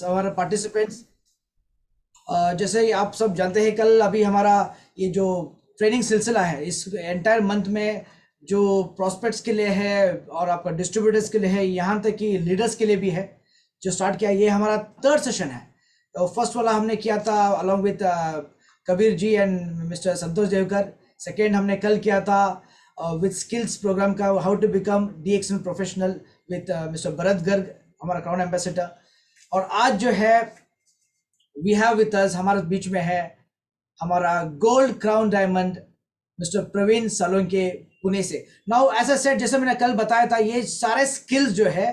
हमारे पार्टिसिपेंट्स, जैसे ही आप सब जानते हैं, कल अभी हमारा ये जो ट्रेनिंग सिलसिला है इस एंटायर मंथ में जो प्रोस्पेक्ट्स के लिए है और आपका डिस्ट्रीब्यूटर्स के लिए है, यहाँ तक कि लीडर्स के लिए भी है, जो स्टार्ट किया। ये हमारा थर्ड सेशन है। तो फर्स्ट वाला हमने किया था along with Kabir ji and mister Santosh Devkar. Second हमने कल किया था विद स्किल्स प्रोग्राम का how to become DXN professional with mister Bharat Garg, हमारा क्राउन एम्बेसडर। और आज जो है वी हैव विद अस, हमारे बीच में है हमारा gold crown diamond mister Praveen Solanki Pune से। नाउ एज अ सेट, जैसे मैंने कल बताया था, ये सारे स्किल्स जो है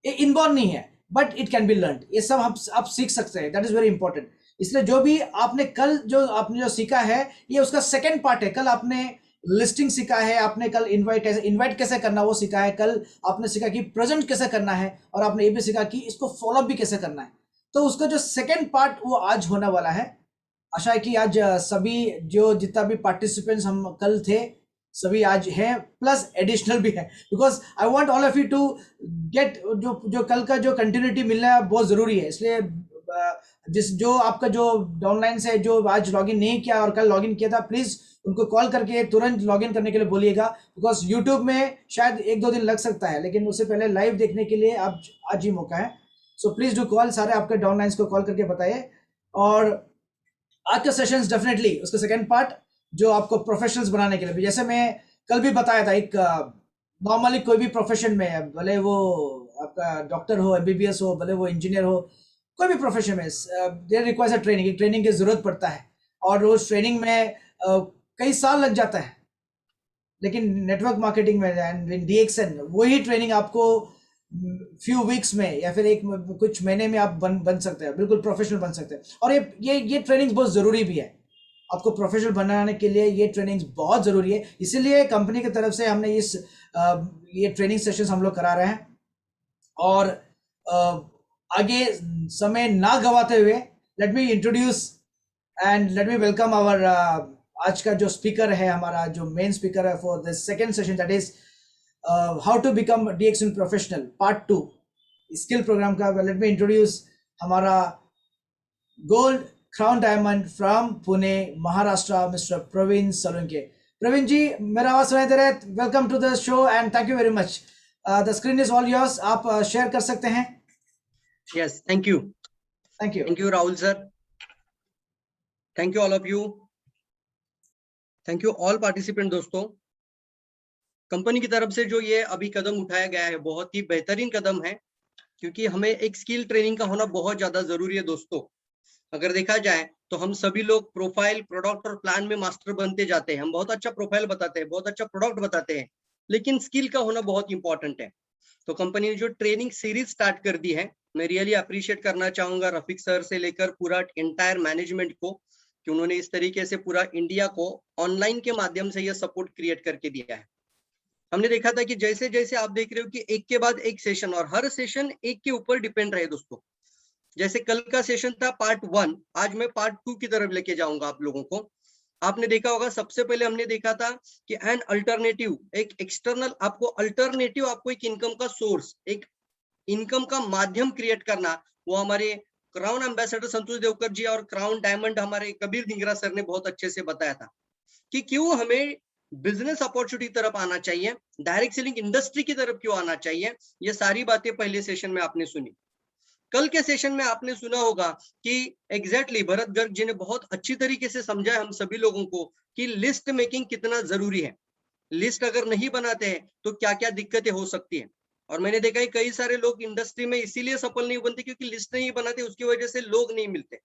ये इनबॉर्न नहीं है, but it can be learn. ये सब हम आप सीख सकते हैं, दैट इज वेरी इंपॉर्टेंट। इसलिए जो भी आपने जो सीखा है, ये उसका सेकेंड पार्ट है। कल आपने लिस्टिंग सीखा है, आपने कल इनवाइट कैसे करना वो सीखा है, कल आपने सीखा कि प्रेजेंट कैसे करना है, और आपने ये भी सीखा कि इसको फॉलोअप भी कैसे करना है। तो उसका जो सेकेंड पार्ट वो आज होने वाला है। आशा है कि आज सभी जो जितना भी पार्टिसिपेंट्स हम कल थे सभी आज हैं, प्लस एडिशनल भी है, because I want all of you to get जो जो कल का जो कंटिन्यूटी मिलना बहुत जरूरी है। इसलिए जिस जो आपका जो डाउनलाइन से जो आज लॉगिन नहीं किया और कल लॉगिन किया था, प्लीज उनको कॉल करके तुरंत लॉगिन करने के लिए बोलिएगा, बिकॉज यूट्यूब में शायद 1-2 दिन लग सकता है, लेकिन उससे पहले लाइव देखने के लिए आप आज ही मौका है। सो प्लीज डू कॉल, सारे आपके डाउनलाइंस को कॉल करके बताइए। और आज का सेशंस डेफिनेटली उसका सेकंड पार्ट जो आपको प्रोफेशनल्स बनाने के लिए भी, जैसे मैं कल भी बताया था, एक नॉर्मली कोई भी प्रोफेशन में, भले वो आपका डॉक्टर हो, एमबीबीएस हो, भले वो इंजीनियर हो, कोई भी प्रोफेशन में there requires a training, training की जरूरत पड़ता है। और उस ट्रेनिंग में कई साल लग जाता है, लेकिन नेटवर्क मार्केटिंग में एंड डीएक्सएन वही ट्रेनिंग आपको फ्यू वीक्स में या फिर कुछ महीने में आप बन सकते हैं, बिल्कुल प्रोफेशनल बन सकते हैं। और ये ट्रेनिंग बहुत ज़रूरी भी है, आपको प्रोफेशनल बनाने के लिए ये ट्रेनिंग बहुत ज़रूरी है। इसीलिए कंपनी की तरफ से हमने ये ट्रेनिंग सेशंस हम लोग करा रहे हैं। और आगे समय ना गवाते हुए let me introduce and let me welcome our आज का जो स्पीकर है, हमारा जो मेन स्पीकर है for the second session, that is how to become DXN professional part 2 skill program का। लेट मी इंट्रोड्यूस हमारा gold crown diamond from Pune Maharashtra, mister Praveen Solanki. Praveen ji, मेरा आवाज सुनाई दे रहा है? Welcome to the show and thank you very much. The screen is all yours, आप share कर सकते हैं। Yes, thank you Rahul sir, thank you all of you, thank you all participant. दोस्तों, कंपनी की तरफ से जो ये अभी कदम उठाया गया है बहुत ही बेहतरीन कदम है, क्योंकि हमें एक स्किल ट्रेनिंग का होना बहुत ज्यादा जरूरी है। दोस्तों, अगर देखा जाए तो हम सभी लोग प्रोफाइल, प्रोडक्ट और प्लान में मास्टर बनते जाते हैं। हम बहुत अच्छा प्रोफाइल बताते हैं, बहुत अच्छा प्रोडक्ट बताते हैं, लेकिन स्किल का होना बहुत इंपॉर्टेंट है। तो कंपनी ने जो ट्रेनिंग सीरीज स्टार्ट कर दी है, मैं रियली अप्रिशिएट करना चाहूंगा रफीक सर से लेकर पूरा एंटायर मैनेजमेंट को, कि उन्होंने इस तरीके से पूरा इंडिया को ऑनलाइन के माध्यम से यह सपोर्ट क्रिएट करके दिया है। हमने देखा था कि जैसे जैसे आप देख रहे हो कि एक के बाद एक सेशन, और हर सेशन एक के ऊपर डिपेंड रहे। दोस्तों, जैसे कल का सेशन था पार्ट 1, आज मैं पार्ट 2 की तरफ लेके जाऊंगा आप लोगों को। आपने देखा होगा, सबसे पहले हमने देखा था कि एन अल्टरनेटिव, एक एक्सटर्नल आपको अल्टरनेटिव, आपको एक इनकम का सोर्स, एक इनकम का माध्यम क्रिएट करना, वो हमारे क्राउन एम्बेसडर संतोष देवकर जी और क्राउन डायमंड हमारे कबीर धिंगरा सर ने बहुत अच्छे से बताया था कि क्यों हमें बिजनेस अपॉर्चुनिटी तरफ आना चाहिए, डायरेक्ट सेलिंग इंडस्ट्री की तरफ क्यों आना चाहिए। ये सारी बातें पहले सेशन में आपने सुनी। कल के सेशन में आपने सुना होगा कि एग्जैक्टली भरत गर्ग जी ने बहुत अच्छी तरीके से समझाया हम सभी लोगों को कि लिस्ट मेकिंग कितना जरूरी है। लिस्ट अगर नहीं बनाते हैं तो क्या क्या दिक्कतें हो सकती है। और मैंने देखा है कई सारे लोग इंडस्ट्री में इसीलिए सफल नहीं बनते क्योंकि लिस्ट नहीं बनाते, उसकी वजह से लोग नहीं मिलते।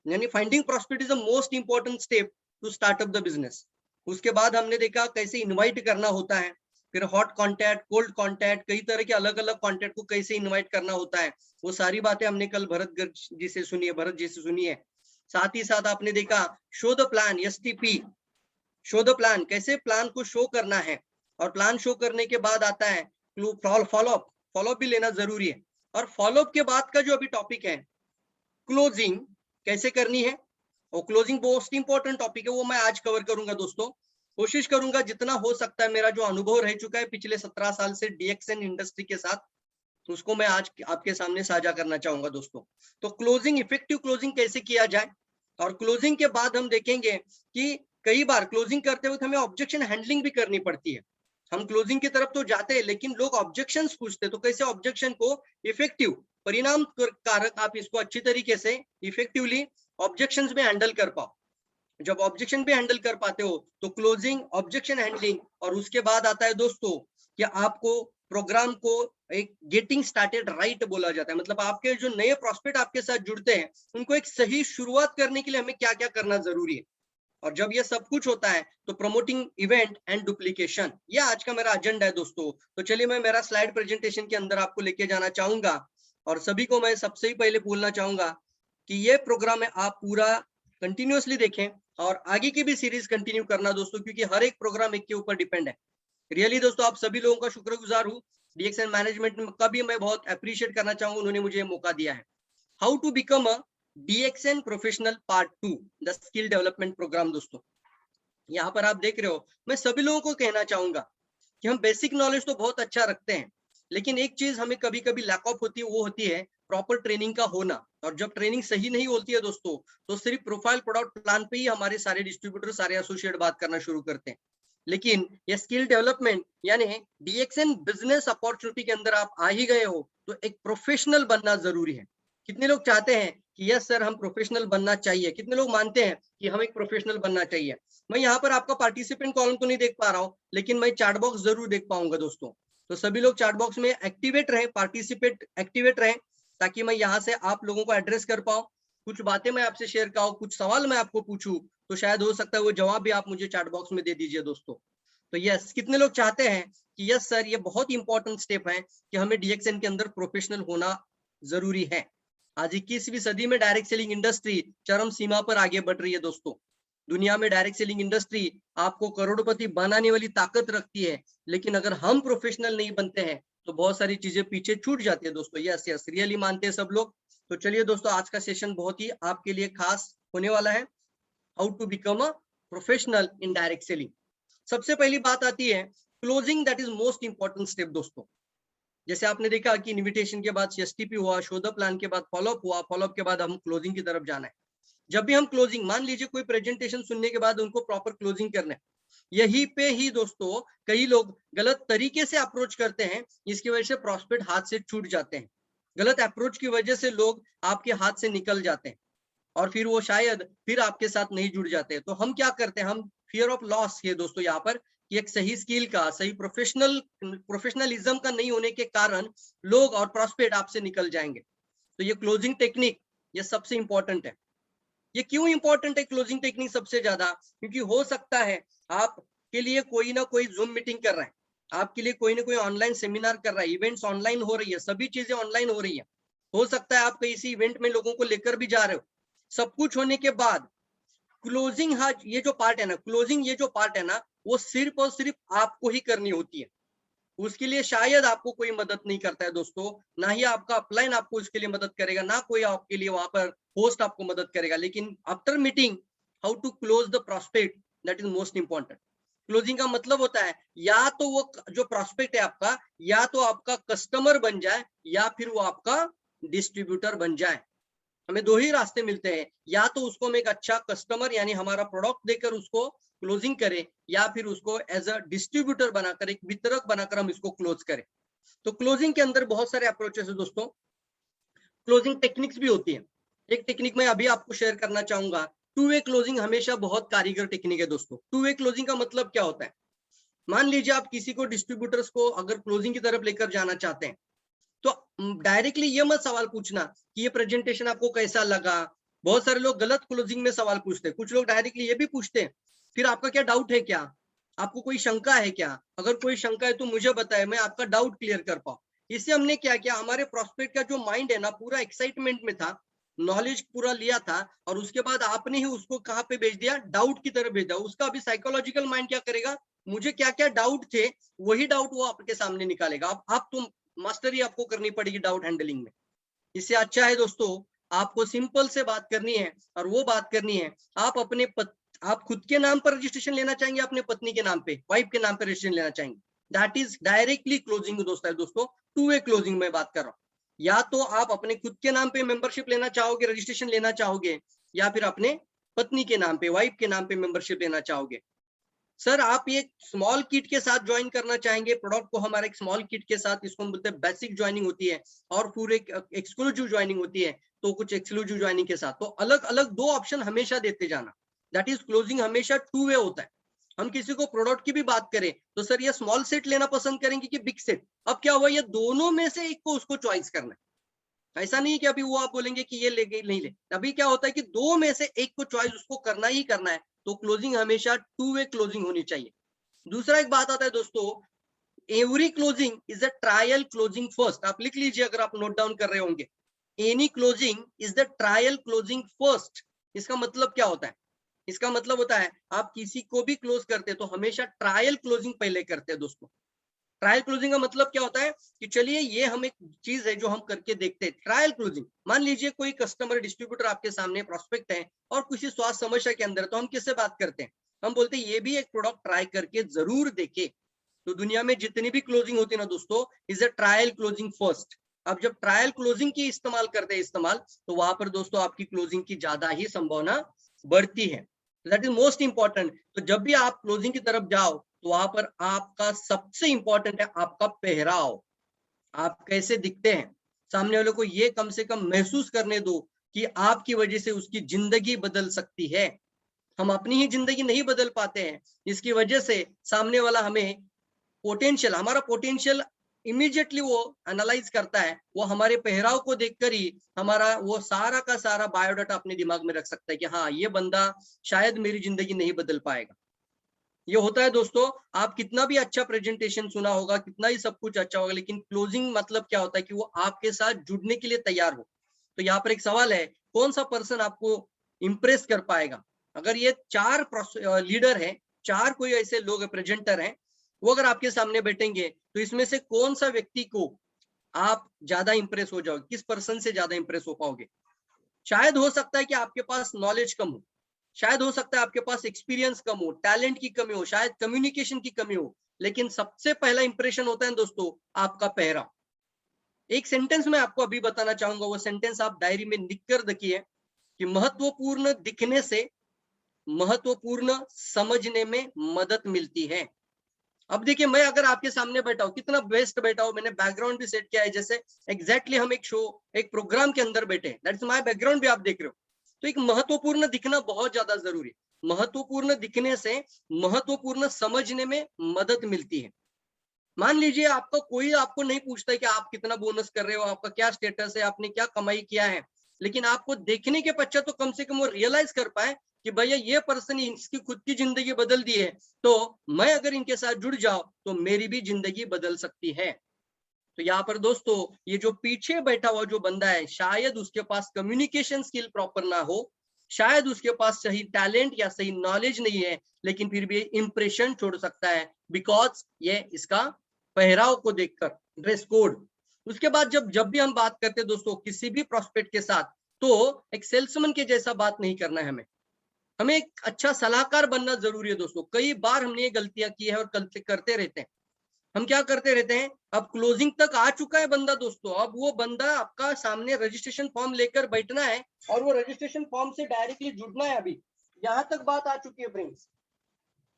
यानी finding prospect is the most important step to start up the business. उसके बाद हमने देखा कैसे इनवाइट करना होता है, फिर हॉट कॉन्टैक्ट, कोल्ड कॉन्टैक्ट, कई तरह के अलग अलग कॉन्टैक्ट को कैसे इनवाइट करना होता है। वो सारी बातें हमने कल भरत जी से सुनी है, भरत जी से सुनी है। साथ ही साथ आपने देखा show the plan, STP, show the plan, कैसे प्लान को शो करना है। और प्लान शो करने के बाद आता है फॉलोअप, फॉलोअप भी लेना जरूरी है। और फॉलोअप के बाद का जो अभी टॉपिक है क्लोजिंग, कैसे करनी है, और क्लोजिंग मोस्ट इंपॉर्टेंट टॉपिक है, वो मैं आज कवर करूंगा। दोस्तों, कोशिश करूंगा जितना हो सकता है, मेरा जो अनुभव रह चुका है पिछले 17 साल से डीएक्सएन इंडस्ट्री के साथ, उसको मैं आज आपके सामने साझा करना चाहूंगा दोस्तों। तो क्लोजिंग, इफेक्टिव क्लोजिंग कैसे किया जाए, और क्लोजिंग के बाद हम देखेंगे कि कई बार क्लोजिंग करते वक्त हमें ऑब्जेक्शन हैंडलिंग भी करनी पड़ती है। हम क्लोजिंग की तरफ तो जाते हैं लेकिन लोग ऑब्जेक्शंस पूछते हैं, तो कैसे ऑब्जेक्शन को इफेक्टिव, परिणाम कारक आप इसको अच्छी तरीके से इफेक्टिवली ऑब्जेक्शंस में हैंडल कर पाओ। जब ऑब्जेक्शन भी हैंडल कर पाते हो तो क्लोजिंग, ऑब्जेक्शन हैंडलिंग, और उसके बाद आता है दोस्तों कि आपको प्रोग्राम को एक गेटिंग स्टार्टेड राइट बोला जाता है। मतलब आपके जो नए प्रोस्पेक्ट आपके साथ जुड़ते हैं उनको एक सही शुरुआत करने के लिए हमें क्या क्या करना जरूरी है। और जब ये सब कुछ होता है तो प्रमोटिंग इवेंट एंड डुप्लीकेशन, ये आज का मेरा एजेंडा है दोस्तों। तो चलिए मैं मेरा स्लाइड प्रेजेंटेशन के अंदर आपको लेके जाना चाहूंगा, और सभी को मैं सबसे ही पहले बोलना चाहूंगा कि ये प्रोग्राम है आप पूरा कंटिन्यूअसली देखें और आगे की भी सीरीज कंटिन्यू करना दोस्तों, क्योंकि हर एक प्रोग्राम एक के ऊपर डिपेंड है। रियली दोस्तों आप सभी लोगों का शुक्रगुजार हूँ। डीएक्सएन मैनेजमेंट का भी मैं बहुत अप्रिशिएट करना चाहूंगा, उन्होंने मुझे मौका दिया है। How to become a DXN professional part 2 the skill development programme. दोस्तों यहाँ पर आप देख रहे हो, मैं सभी लोगों को कहना चाहूंगा कि हम बेसिक नॉलेज तो बहुत अच्छा रखते हैं, लेकिन एक चीज हमें कभी कभी लैक ऑफ होती है, वो होती है प्रॉपर ट्रेनिंग का होना। और जब ट्रेनिंग सही नहीं होती है दोस्तों, तो सिर्फ प्रोफाइल प्रोडक्ट प्लान पे ही हमारे सारे डिस्ट्रीब्यूटर, सारे एसोसिएट बात करना शुरू करते हैं। लेकिन ये स्किल डेवलपमेंट यानी डीएक्सएन बिजनेस अपॉर्चुनिटी के अंदर आप आ ही गए हो तो एक प्रोफेशनल बनना जरूरी है। कितने लोग चाहते हैं कि यस सर हम प्रोफेशनल बनना चाहिए, कितने लोग मानते हैं कि हम एक प्रोफेशनल बनना चाहिए। मैं यहाँ पर आपका पार्टिसिपेंट कॉलम तो नहीं देख पा रहा हूँ, लेकिन मैं चैट बॉक्स जरूर देख पाऊंगा दोस्तों। तो सभी लोग चैट बॉक्स में एक्टिवेट रहे, पार्टिसिपेट एक्टिवेट रहे, ताकि मैं यहाँ से आप लोगों को एड्रेस कर पाऊँ, कुछ बातें मैं आपसे शेयर करूँ, कुछ सवाल मैं आपको पूछूं, तो शायद हो सकता है वो जवाब भी आप मुझे चैट बॉक्स में दे दीजिए दोस्तों। तो यस, कितने लोग चाहते हैं कि यस सर ये बहुत इंपॉर्टेंट स्टेप है कि हमें डीएक्सएन के अंदर प्रोफेशनल होना जरूरी है। आज 21वीं सदी में डायरेक्ट सेलिंग इंडस्ट्री चरम सीमा पर आगे बढ़ रही है दोस्तों। दुनिया में डायरेक्ट सेलिंग इंडस्ट्री आपको करोड़पति बनाने वाली ताकत रखती है, लेकिन अगर हम प्रोफेशनल नहीं बनते हैं तो बहुत सारी चीजें पीछे छूट जाती है दोस्तों। यस यस, रियली मानते हैं सब लोग। तो चलिए दोस्तों, आज का सेशन बहुत ही आपके लिए खास होने वाला है, how to become a professional in direct selling. सबसे पहली बात आती है closing, that is most important step दोस्तों। जैसे आपने देखा कि इन्विटेशन के बाद एसटीपी हुआ, शो द प्लान के बाद फॉलोअप हुआ, फॉलोअप के बाद हम क्लोजिंग की तरफ जाना है। जब भी हम क्लोजिंग, मान लीजिए कोई प्रेजेंटेशन सुनने के बाद उनको प्रॉपर क्लोजिंग करना है, यही पे ही दोस्तों कई लोग गलत तरीके से अप्रोच करते हैं, इसकी वजह से प्रॉस्पेक्ट हाथ से छूट जाते हैं। गलत अप्रोच की वजह से लोग आपके हाथ से निकल जाते हैं और फिर वो शायद फिर आपके साथ नहीं जुड़ जाते। तो हम क्या करते हैं, हम फियर ऑफ लॉस है दोस्तों यहाँ पर, कि एक सही स्किल का, सही प्रोफेशनलिज्म का नहीं होने के कारण लोग और प्रॉस्पेक्ट आपसे निकल जाएंगे। तो ये क्लोजिंग टेक्निक ये सबसे इंपॉर्टेंट है। ये क्यों इंपॉर्टेंट है क्लोजिंग टेक्निक सबसे ज्यादा? क्योंकि हो सकता है आपके लिए कोई ना कोई जूम मीटिंग कर रहा है, आपके लिए कोई ना कोई ऑनलाइन सेमिनार कर रहा है, इवेंट्स ऑनलाइन हो रही है, सभी चीजें ऑनलाइन हो रही है। हो सकता है आप किसी इवेंट में लोगों को लेकर भी जा रहे हो। सब कुछ होने के बाद क्लोजिंग, हाँ ये जो पार्ट है ना, क्लोजिंग ये जो पार्ट है ना, वो सिर्फ और सिर्फ आपको ही करनी होती है। उसके लिए शायद आपको कोई मदद नहीं करता है दोस्तों, ना ही आपका अपलाइन आपको उसके लिए मदद करेगा, ना कोई आपके लिए वहां पर होस्ट आपको मदद करेगा। लेकिन after meeting, how to close the prospect, that is most important. Closing का मतलब होता है या तो वो जो प्रॉस्पेक्ट है आपका, या तो आपका कस्टमर बन जाए या फिर वो आपका डिस्ट्रीब्यूटर बन जाए। हमें दो ही रास्ते मिलते हैं, या तो उसको हम एक अच्छा कस्टमर यानी हमारा प्रोडक्ट देकर उसको क्लोजिंग करें, या फिर उसको एज अ डिस्ट्रीब्यूटर बनाकर, एक वितरक बनाकर हम इसको क्लोज करें। तो क्लोजिंग के अंदर बहुत सारे अप्रोचेस है दोस्तों, क्लोजिंग टेक्निक्स भी होती है। एक टेक्निक मैं अभी आपको शेयर करना चाहूंगा, टू वे क्लोजिंग हमेशा बहुत कारीगर टेक्निक है दोस्तों। टू वे क्लोजिंग का मतलब क्या होता है? मान लीजिए आप किसी को, डिस्ट्रीब्यूटर्स को अगर क्लोजिंग की तरफ लेकर जाना चाहते हैं, तो डायरेक्टली ये मत सवाल पूछना कि ये प्रेजेंटेशन आपको कैसा लगा। बहुत सारे लोग गलत क्लोजिंग में सवाल पूछते हैं। कुछ लोग डायरेक्टली ये भी पूछते हैं, फिर आपका क्या डाउट है, क्या आपको कोई शंका है क्या? अगर कोई शंका है तो मुझे बताए, मैं आपका डाउट क्लियर कर पाऊं। इससे हमने क्या किया, हमारे प्रोस्पेक्ट का जो माइंड है ना, पूरा एक्साइटमेंट में था, नॉलेज पूरा लिया था, और उसके बाद आपने ही उसको कहाँ पे भेज दिया, डाउट की तरफ भेजा। उसका अभी साइकोलॉजिकल माइंड क्या करेगा, मुझे क्या क्या डाउट थे वही डाउट वो आपके सामने निकालेगा। आप तुम मास्टरी आपको करनी पड़ेगी डाउट हैंडलिंग में। इससे अच्छा है दोस्तों, आपको सिंपल से बात करनी है, और वो बात करनी है आप अपने आप खुद के नाम पर रजिस्ट्रेशन लेना चाहेंगे, अपने पत्नी के नाम पे, वाइफ के नाम पे रजिस्ट्रेशन लेना चाहेंगे? दैट इज डायरेक्टली क्लोजिंग दोस्तों, टू वे क्लोजिंग में बात कर रहा हूँ। या तो आप अपने खुद के नाम पे मेंबरशिप लेना चाहोगे, रजिस्ट्रेशन लेना चाहोगे, या फिर अपने पत्नी के नाम पे, वाइफ के नाम पे मेंबरशिप लेना चाहोगे। सर आप ये स्मॉल किट के साथ ज्वाइन करना चाहेंगे प्रोडक्ट को, हमारे एक स्मॉल किट के साथ, इसको हम बोलते हैं बेसिक ज्वाइनिंग होती है और पूरे एक्सक्लूसिव ज्वाइनिंग होती है, तो कुछ एक्सक्लूसिव ज्वाइनिंग के साथ, तो अलग अलग दो ऑप्शन हमेशा देते जाना। दैट इज क्लोजिंग हमेशा टू वे होता है। हम किसी को प्रोडक्ट की भी बात करें तो सर ये स्मॉल सेट लेना पसंद करेंगे कि बिग सेट, अब क्या हुआ, ये दोनों में से एक को उसको चॉइस करना है। ऐसा नहीं कि अभी वो आप बोलेंगे कि ये ले नहीं ले, अभी क्या होता है कि दो में से एक को चॉइस उसको करना ही करना है, तो क्लोजिंग हमेशा टू वे क्लोजिंग होनी चाहिए। दूसरा एक बात आता है दोस्तों, every closing is a trial closing first. आप लिख लीजिए अगर आप नोट डाउन कर रहे होंगे, any closing is the trial closing first. इसका मतलब क्या होता है? इसका मतलब होता है आप किसी को भी क्लोज करते हैं तो हमेशा ट्रायल क्लोजिंग पहले करते हैं दोस्तों। ट्रायल क्लोजिंग का मतलब क्या होता है कि चलिए ये हम एक चीज है जो हम करके देखते हैं, ट्रायल क्लोजिंग। मान लीजिए कोई कस्टमर डिस्ट्रीब्यूटर आपके सामने प्रोस्पेक्ट है और किसी स्वास्थ्य समस्या के अंदर, तो हम किससे बात करते हैं? हम बोलते हैं ये भी एक प्रोडक्ट ट्राई करके जरूर देखे। तो दुनिया में जितनी भी क्लोजिंग होती है ना दोस्तों, is a trial closing first. अब जब ट्रायल क्लोजिंग की इस्तेमाल करते हैं तो वहां पर दोस्तों आपकी क्लोजिंग की ज्यादा ही संभावना बढ़ती है। That is most important. तो जब भी आप क्लोजिंग की तरफ जाओ तो वहां पर आपका सबसे इंपॉर्टेंट है आपका पहराव, आप कैसे दिखते हैं। सामने वाले को ये कम से कम महसूस करने दो कि आपकी वजह से उसकी जिंदगी बदल सकती है। हम अपनी ही जिंदगी नहीं बदल पाते हैं, इसकी वजह से सामने वाला हमें पोटेंशियल, हमारा पोटेंशियल इमीडिएटली वो एनालाइज करता है, वो हमारे पहराव को देखकर ही हमारा वो सारा का सारा बायोडाटा अपने दिमाग में रख सकता है कि हाँ ये बंदा शायद मेरी जिंदगी नहीं बदल पाएगा। ये होता है दोस्तों, आप कितना भी अच्छा प्रेजेंटेशन सुना होगा, कितना ही सब कुछ अच्छा होगा, लेकिन क्लोजिंग मतलब क्या होता है कि वो आपके साथ जुड़ने के लिए तैयार हो। तो यहाँ पर एक सवाल है, कौन सा पर्सन आपको इंप्रेस कर पाएगा? अगर ये चार लीडर है, चार कोई ऐसे लोग प्रेजेंटर हैं, वो अगर आपके सामने बैठेंगे तो इसमें से कौन सा व्यक्ति को आप ज्यादा इंप्रेस हो जाओगे, किस पर्सन से ज्यादा इंप्रेस हो पाओगे? शायद हो सकता है कि आपके पास नॉलेज कम हो, शायद हो सकता है आपके पास एक्सपीरियंस कम हो, टैलेंट की कमी हो, शायद कम्युनिकेशन की कमी हो, लेकिन सबसे पहला इंप्रेशन होता है दोस्तों आपका पहराव। एक सेंटेंस में आपको अभी बताना चाहूंगा, वो सेंटेंस आप डायरी में लिख कर रखिए कि महत्वपूर्ण दिखने से महत्वपूर्ण समझने में मदद मिलती है। अब देखिए मैं अगर आपके सामने बैठा हूं, कितना बेस्ट बैठा हूं, मैंने बैकग्राउंड भी सेट किया है, जैसे एग्जैक्टली हम एक शो, एक प्रोग्राम के अंदर बैठे हैं, दैट्स माय बैकग्राउंड भी आप देख रहे हो। तो एक महत्वपूर्ण दिखना बहुत ज्यादा जरूरी है। महत्वपूर्ण दिखने से महत्वपूर्ण समझने में मदद मिलती है। मान लीजिए आपका कोई आपको नहीं पूछता है कि आप कितना बोनस कर रहे हो, आपका क्या स्टेटस है, आपने क्या कमाई किया है, लेकिन आपको देखने के पश्चात तो कम से कम वो रियलाइज कर पाए कि भैया ये पर्सन इसकी खुद की जिंदगी बदल दी है, तो मैं अगर इनके साथ जुड़ जाऊं तो मेरी भी जिंदगी बदल सकती है। तो यहाँ पर दोस्तों ये जो पीछे बैठा हुआ जो बंदा है, शायद उसके पास कम्युनिकेशन स्किल प्रॉपर ना हो, शायद उसके पास सही टैलेंट या सही नॉलेज नहीं है, लेकिन फिर भी इंप्रेशन छोड़ सकता है बिकॉज ये इसका पहराव को देखकर, ड्रेस कोड। उसके बाद जब जब भी हम बात करते हैं दोस्तों किसी भी प्रोस्पेक्ट के साथ, तो एक सेल्समैन के जैसा बात नहीं करना है हमें, हमें एक अच्छा सलाहकार बनना जरूरी है दोस्तों। कई बार हमने ये गलतियां की है और करते रहते हैं। हम क्या करते रहते हैं, अब क्लोजिंग तक आ चुका है बंदा दोस्तों, अब वो बंदा आपका सामने रजिस्ट्रेशन फॉर्म लेकर बैठना है और वो रजिस्ट्रेशन फॉर्म से डायरेक्टली जुड़ना है, अभी यहाँ तक बात आ चुकी है फ्रेंड्स।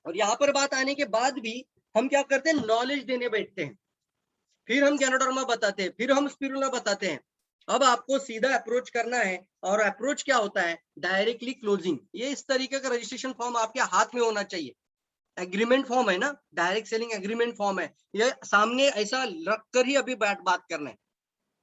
और यहाँ पर बात आने के बाद भी हम क्या करते हैं, नॉलेज देने बैठते हैं, फिर हम गैनोडर्मा बताते हैं, फिर हम स्पिरुलिना बताते हैं। अब आपको सीधा अप्रोच करना है, और अप्रोच क्या होता है, डायरेक्टली क्लोजिंग। ये इस तरीके का रजिस्ट्रेशन फॉर्म आपके हाथ में होना चाहिए, एग्रीमेंट फॉर्म है ना, डायरेक्ट सेलिंग एग्रीमेंट फॉर्म है, ये सामने ऐसा रख कर ही अभी बात करना है,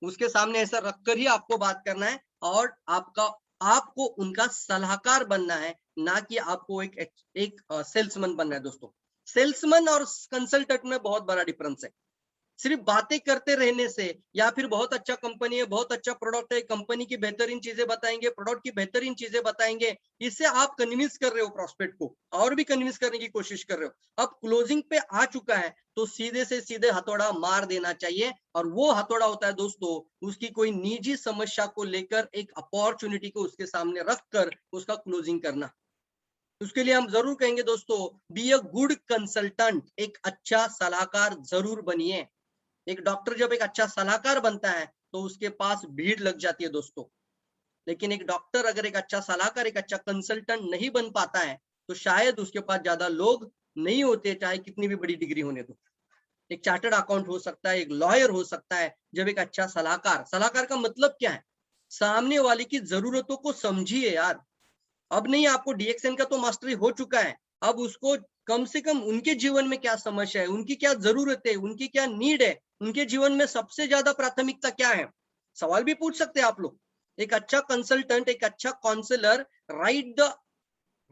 उसके सामने ऐसा रख कर ही आपको बात करना है, और आपको उनका सलाहकार बनना है, ना कि आपको एक सेल्समैन बनना है दोस्तों। सेल्समैन और कंसल्टेंट में बहुत बड़ा डिफरेंस है। सिर्फ बातें करते रहने से, या फिर बहुत अच्छा कंपनी है, बहुत अच्छा प्रोडक्ट है, कंपनी की बेहतरीन चीजें बताएंगे, प्रोडक्ट की बेहतरीन चीजें बताएंगे, इससे आप कन्विंस कर रहे हो प्रोस्पेक्ट को, और भी कन्विंस करने की कोशिश कर रहे हो। अब क्लोजिंग पे आ चुका है तो सीधे से सीधे हथौड़ा मार देना चाहिए, और वो हथौड़ा होता है दोस्तों उसकी कोई निजी समस्या को लेकर एक अपॉर्चुनिटी को उसके सामने रखकर उसका क्लोजिंग करना। उसके लिए हम जरूर कहेंगे दोस्तों, बी अ गुड कंसल्टेंट, एक अच्छा सलाहकार जरूर बनिए। एक डॉक्टर जब एक अच्छा सलाहकार बनता है तो उसके पास भीड़ लग जाती है दोस्तों। लेकिन एक डॉक्टर अगर एक अच्छा सलाहकार, एक अच्छा कंसल्टेंट नहीं बन पाता है तो शायद उसके पास ज्यादा लोग नहीं होते, चाहे कितनी भी बड़ी डिग्री होने दो। एक चार्टर्ड अकाउंट हो सकता है, एक लॉयर हो सकता है, जब एक अच्छा सलाहकार, सलाहकार का मतलब क्या है, सामने वाले की जरूरतों को समझिए यार। अब नहीं, आपको डीएक्सएन का तो मास्टरी हो चुका है, अब उसको कम से कम उनके जीवन में क्या समस्या है, उनकी क्या जरूरत है, उनकी क्या नीड है, उनके जीवन में सबसे ज्यादा प्राथमिकता क्या है, सवाल भी पूछ सकते हैं आप लोग। एक अच्छा कंसल्टेंट, एक अच्छा counsellor right the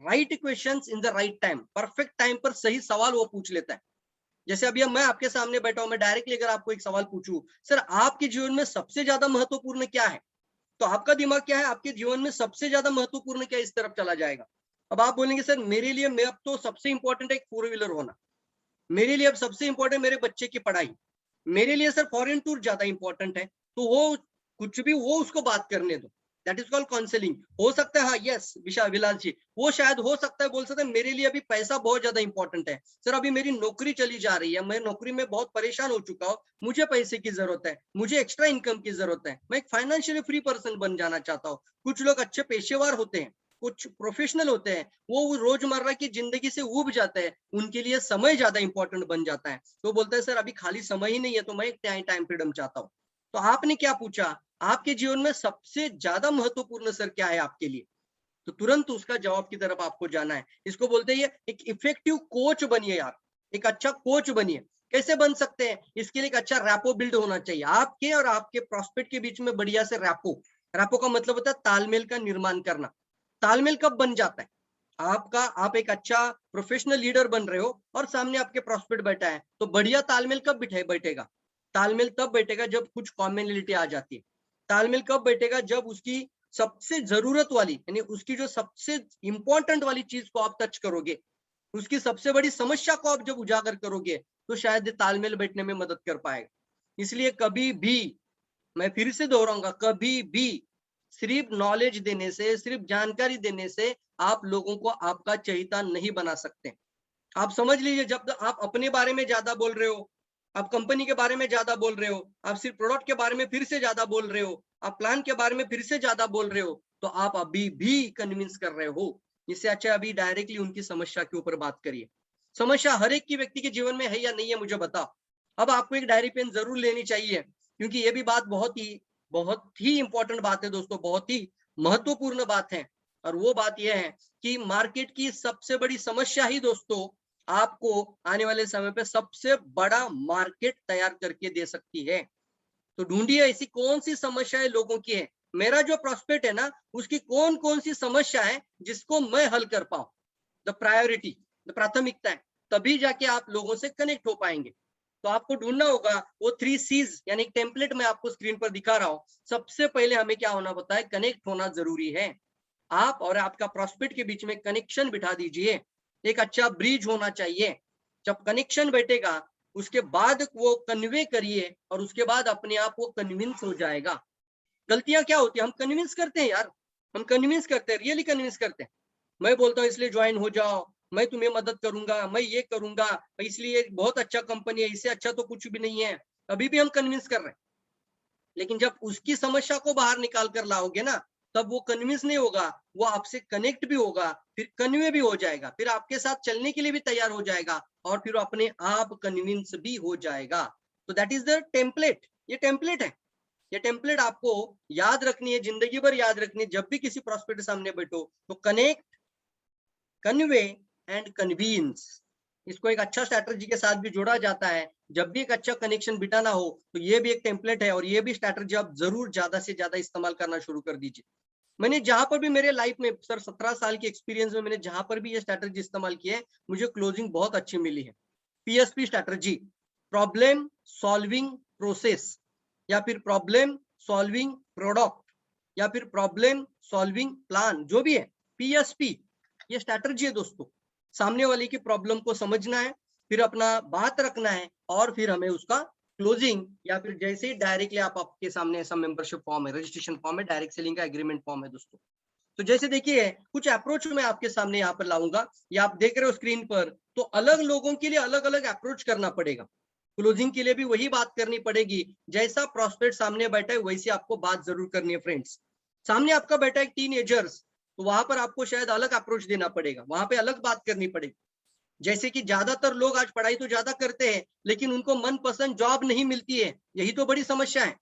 right questions in the right time, perfect time पर सही सवाल वो पूछ लेता है। जैसे अभी मैं आपके सामने बैठा हूं, मैं डायरेक्टली अगर आपको एक सवाल पूछूं, सर आपके जीवन में सबसे ज्यादा महत्वपूर्ण क्या है, तो आपका दिमाग क्या है, आपके जीवन में सबसे ज्यादा महत्वपूर्ण क्या, इस तरफ चला जाएगा। अब आप बोलेंगे सर मेरे लिए, मैं अब तो सबसे इंपॉर्टेंट है एक 4 व्हीलर होना, मेरे लिए अब सबसे इंपॉर्टेंट मेरे बच्चे की पढ़ाई, मेरे लिए सर फॉरेन टूर ज्यादा इंपॉर्टेंट है, तो वो कुछ भी वो उसको बात करने दो, दैट इज कॉल्ड काउंसलिंग। हो सकता है, हाँ यस विलास जी, वो शायद हो सकता है बोल सकते हैं मेरे लिए अभी पैसा बहुत ज्यादा इंपॉर्टेंट है, सर अभी मेरी नौकरी चली जा रही है, मैं नौकरी में बहुत परेशान हो चुका हूँ, मुझे पैसे की जरूरत है, मुझे एक्स्ट्रा इनकम की जरूरत है, मैं एक फाइनेंशियली फ्री पर्सन बन जाना चाहता हूँ। कुछ लोग अच्छे पेशेवर होते हैं, कुछ प्रोफेशनल होते हैं, वो रोजमर्रा की जिंदगी से उब जाते हैं, उनके लिए समय ज्यादा इंपॉर्टेंट बन जाता है, तो बोलते हैं सर अभी खाली समय ही नहीं है, तो मैं एक टाइम फ्रीडम चाहता हूँ। तो आपने क्या पूछा, आपके जीवन में सबसे ज्यादा महत्वपूर्ण सर क्या है आपके लिए, तो तुरंत उसका जवाब की तरफ आपको जाना है। इसको बोलते हैं एक इफेक्टिव कोच बनिए यार, एक अच्छा कोच बनिए। कैसे बन सकते हैं, इसके लिए एक अच्छा रैपो बिल्ड होना चाहिए, आपके और आपके प्रोस्पेक्ट के बीच में बढ़िया से रैपो। रैपो का मतलब होता है तालमेल का निर्माण करना। तालमेल कब बन जाता है, आप एक अच्छा प्रोफेशनल लीडर बन रहे हो और सामने आपके प्रोस्पेक्ट बैठा है, तो बढ़िया तालमेल कब बैठेगा, तालमेल तब बैठेगा जब कुछ कॉमनलिटी आ जाती है। तालमेल कब बैठेगा, जब उसकी सबसे जरूरत वाली, यानी उसकी जो सबसे इंपॉर्टेंट वाली चीज को आप टच करोगे, उसकी सबसे बड़ी समस्या को आप जब उजागर करोगे, तो शायद तालमेल बैठने में मदद कर पाएगा। इसलिए कभी भी, मैं फिर से दोहराऊंगा, कभी भी सिर्फ नॉलेज देने से, सिर्फ जानकारी देने से आप लोगों को आपका चहिता नहीं बना सकते। आप समझ लीजिए, जब तक आप अपने बारे में ज्यादा बोल रहे हो, आप कंपनी के बारे में ज्यादा बोल रहे हो, आप सिर्फ प्रोडक्ट के बारे में फिर से ज्यादा बोल रहे हो, आप प्लान के बारे में फिर से ज्यादा बोल रहे हो, तो आप अभी भी कन्विंस कर रहे हो। इससे अच्छा अभी डायरेक्टली उनकी समस्या के ऊपर बात करिए। समस्या हर एक की व्यक्ति के जीवन में है या नहीं है, मुझे बताओ। अब आपको एक डायरी पेन जरूर लेनी चाहिए, क्योंकि ये भी बात बहुत ही इंपॉर्टेंट बात है दोस्तों, बहुत ही महत्वपूर्ण बात है। और वो बात यह है कि मार्केट की सबसे बड़ी समस्या ही दोस्तों आपको आने वाले समय पे सबसे बड़ा मार्केट तैयार करके दे सकती है। तो ढूंढिए ऐसी कौन सी समस्याएं लोगों की है, मेरा जो प्रोस्पेक्ट है ना, उसकी कौन कौन सी समस्या है जिसको मैं हल कर पाऊं। द प्रायोरिटी, द प्राथमिकता है, तभी जाके आप लोगों से कनेक्ट हो पाएंगे। तो आपको ढूंढना होगा वो 3 C's, यानी टेम्पलेट मैं आपको स्क्रीन पर दिखा रहा हूं। सबसे पहले हमें क्या होना पता है, कनेक्ट होना जरूरी है। आप और आपका प्रोस्पेक्ट के बीच में कनेक्शन बिठा दीजिए, एक अच्छा ब्रिज होना चाहिए। जब कनेक्शन बैठेगा, उसके बाद वो कन्वे करिए, और उसके बाद अपने आप वो कन्विंस हो जाएगा। गलतियां क्या होती है, हम कन्विंस करते हैं यार, हम कन्विंस करते हैं, रियली कन्विंस करते हैं। मैं बोलता हूँ इसलिए ज्वाइन हो जाओ, मैं तुम्हें मदद करूंगा, मैं ये करूंगा, इसलिए बहुत अच्छा कंपनी है, इससे अच्छा तो कुछ भी नहीं है, अभी भी हम कन्विंस कर रहे हैं। लेकिन जब उसकी समस्या को बाहर निकाल कर लाओगे ना, तब वो कन्विंस नहीं होगा, वो आपसे कनेक्ट भी होगा, फिर कन्वे भी हो जाएगा, फिर आपके साथ चलने के लिए भी तैयार हो जाएगा, और फिर अपने आप कन्विंस भी हो जाएगा। तो दैट इज द टेम्पलेट, ये टेम्पलेट है। ये टेम्पलेट आपको याद रखनी है, जिंदगी भर याद रखनी है। जब भी किसी प्रोस्पेक्ट सामने बैठो, तो कनेक्ट, कन्वे एंड कन्वींस, इसको एक अच्छा स्ट्रैटेजी के साथ भी जोड़ा जाता है। जब भी एक अच्छा कनेक्शन बिठाना हो, तो ये भी एक टेम्पलेट है, और ये भी स्ट्रैटेजी आप जरूर ज्यादा से ज्यादा इस्तेमाल करना शुरू कर दीजिए। मैंने जहां पर भी मेरे लाइफ में सर 17 साल के एक्सपीरियंस में मैंने जहां पर भी ये स्ट्रैटेजी इस्तेमाल की है, मुझे क्लोजिंग बहुत अच्छी मिली है। PSP strategy, problem solving process, या फिर प्रॉब्लम सॉल्विंग प्रोडक्ट, या फिर प्रॉब्लम सॉल्विंग प्लान, जो भी है, पीएसपी ये स्ट्रैटेजी है दोस्तों। सामने वाले की प्रॉब्लम को समझना है, फिर अपना बात रखना है, और फिर हमें उसका क्लोजिंग, या फिर जैसे ही डायरेक्टली आपके सामने ऐसा मेंबरशिप फॉर्म है, रजिस्ट्रेशन फॉर्म है, डायरेक्ट सेलिंग का एग्रीमेंट फॉर्म है दोस्तों, तो जैसे देखिए कुछ अप्रोच मैं आपके सामने यहाँ पर लाऊंगा, ये आप देख रहे हो स्क्रीन पर, तो अलग लोगों के लिए अलग अलग अप्रोच करना पड़ेगा। क्लोजिंग के लिए भी वही बात करनी पड़ेगी, जैसा प्रॉस्पेक्ट सामने बैठा है वैसी आपको बात जरूर करनी है फ्रेंड्स। सामने आपका बैठा है टीनेजर्स, तो वहां पर आपको शायद अलग अप्रोच देना पड़ेगा, वहां पे अलग बात करनी पड़ेगी। जैसे कि ज्यादातर लोग आज पढ़ाई तो ज्यादा करते हैं लेकिन उनको मनपसंद जॉब नहीं मिलती है, यही तो बड़ी समस्या है।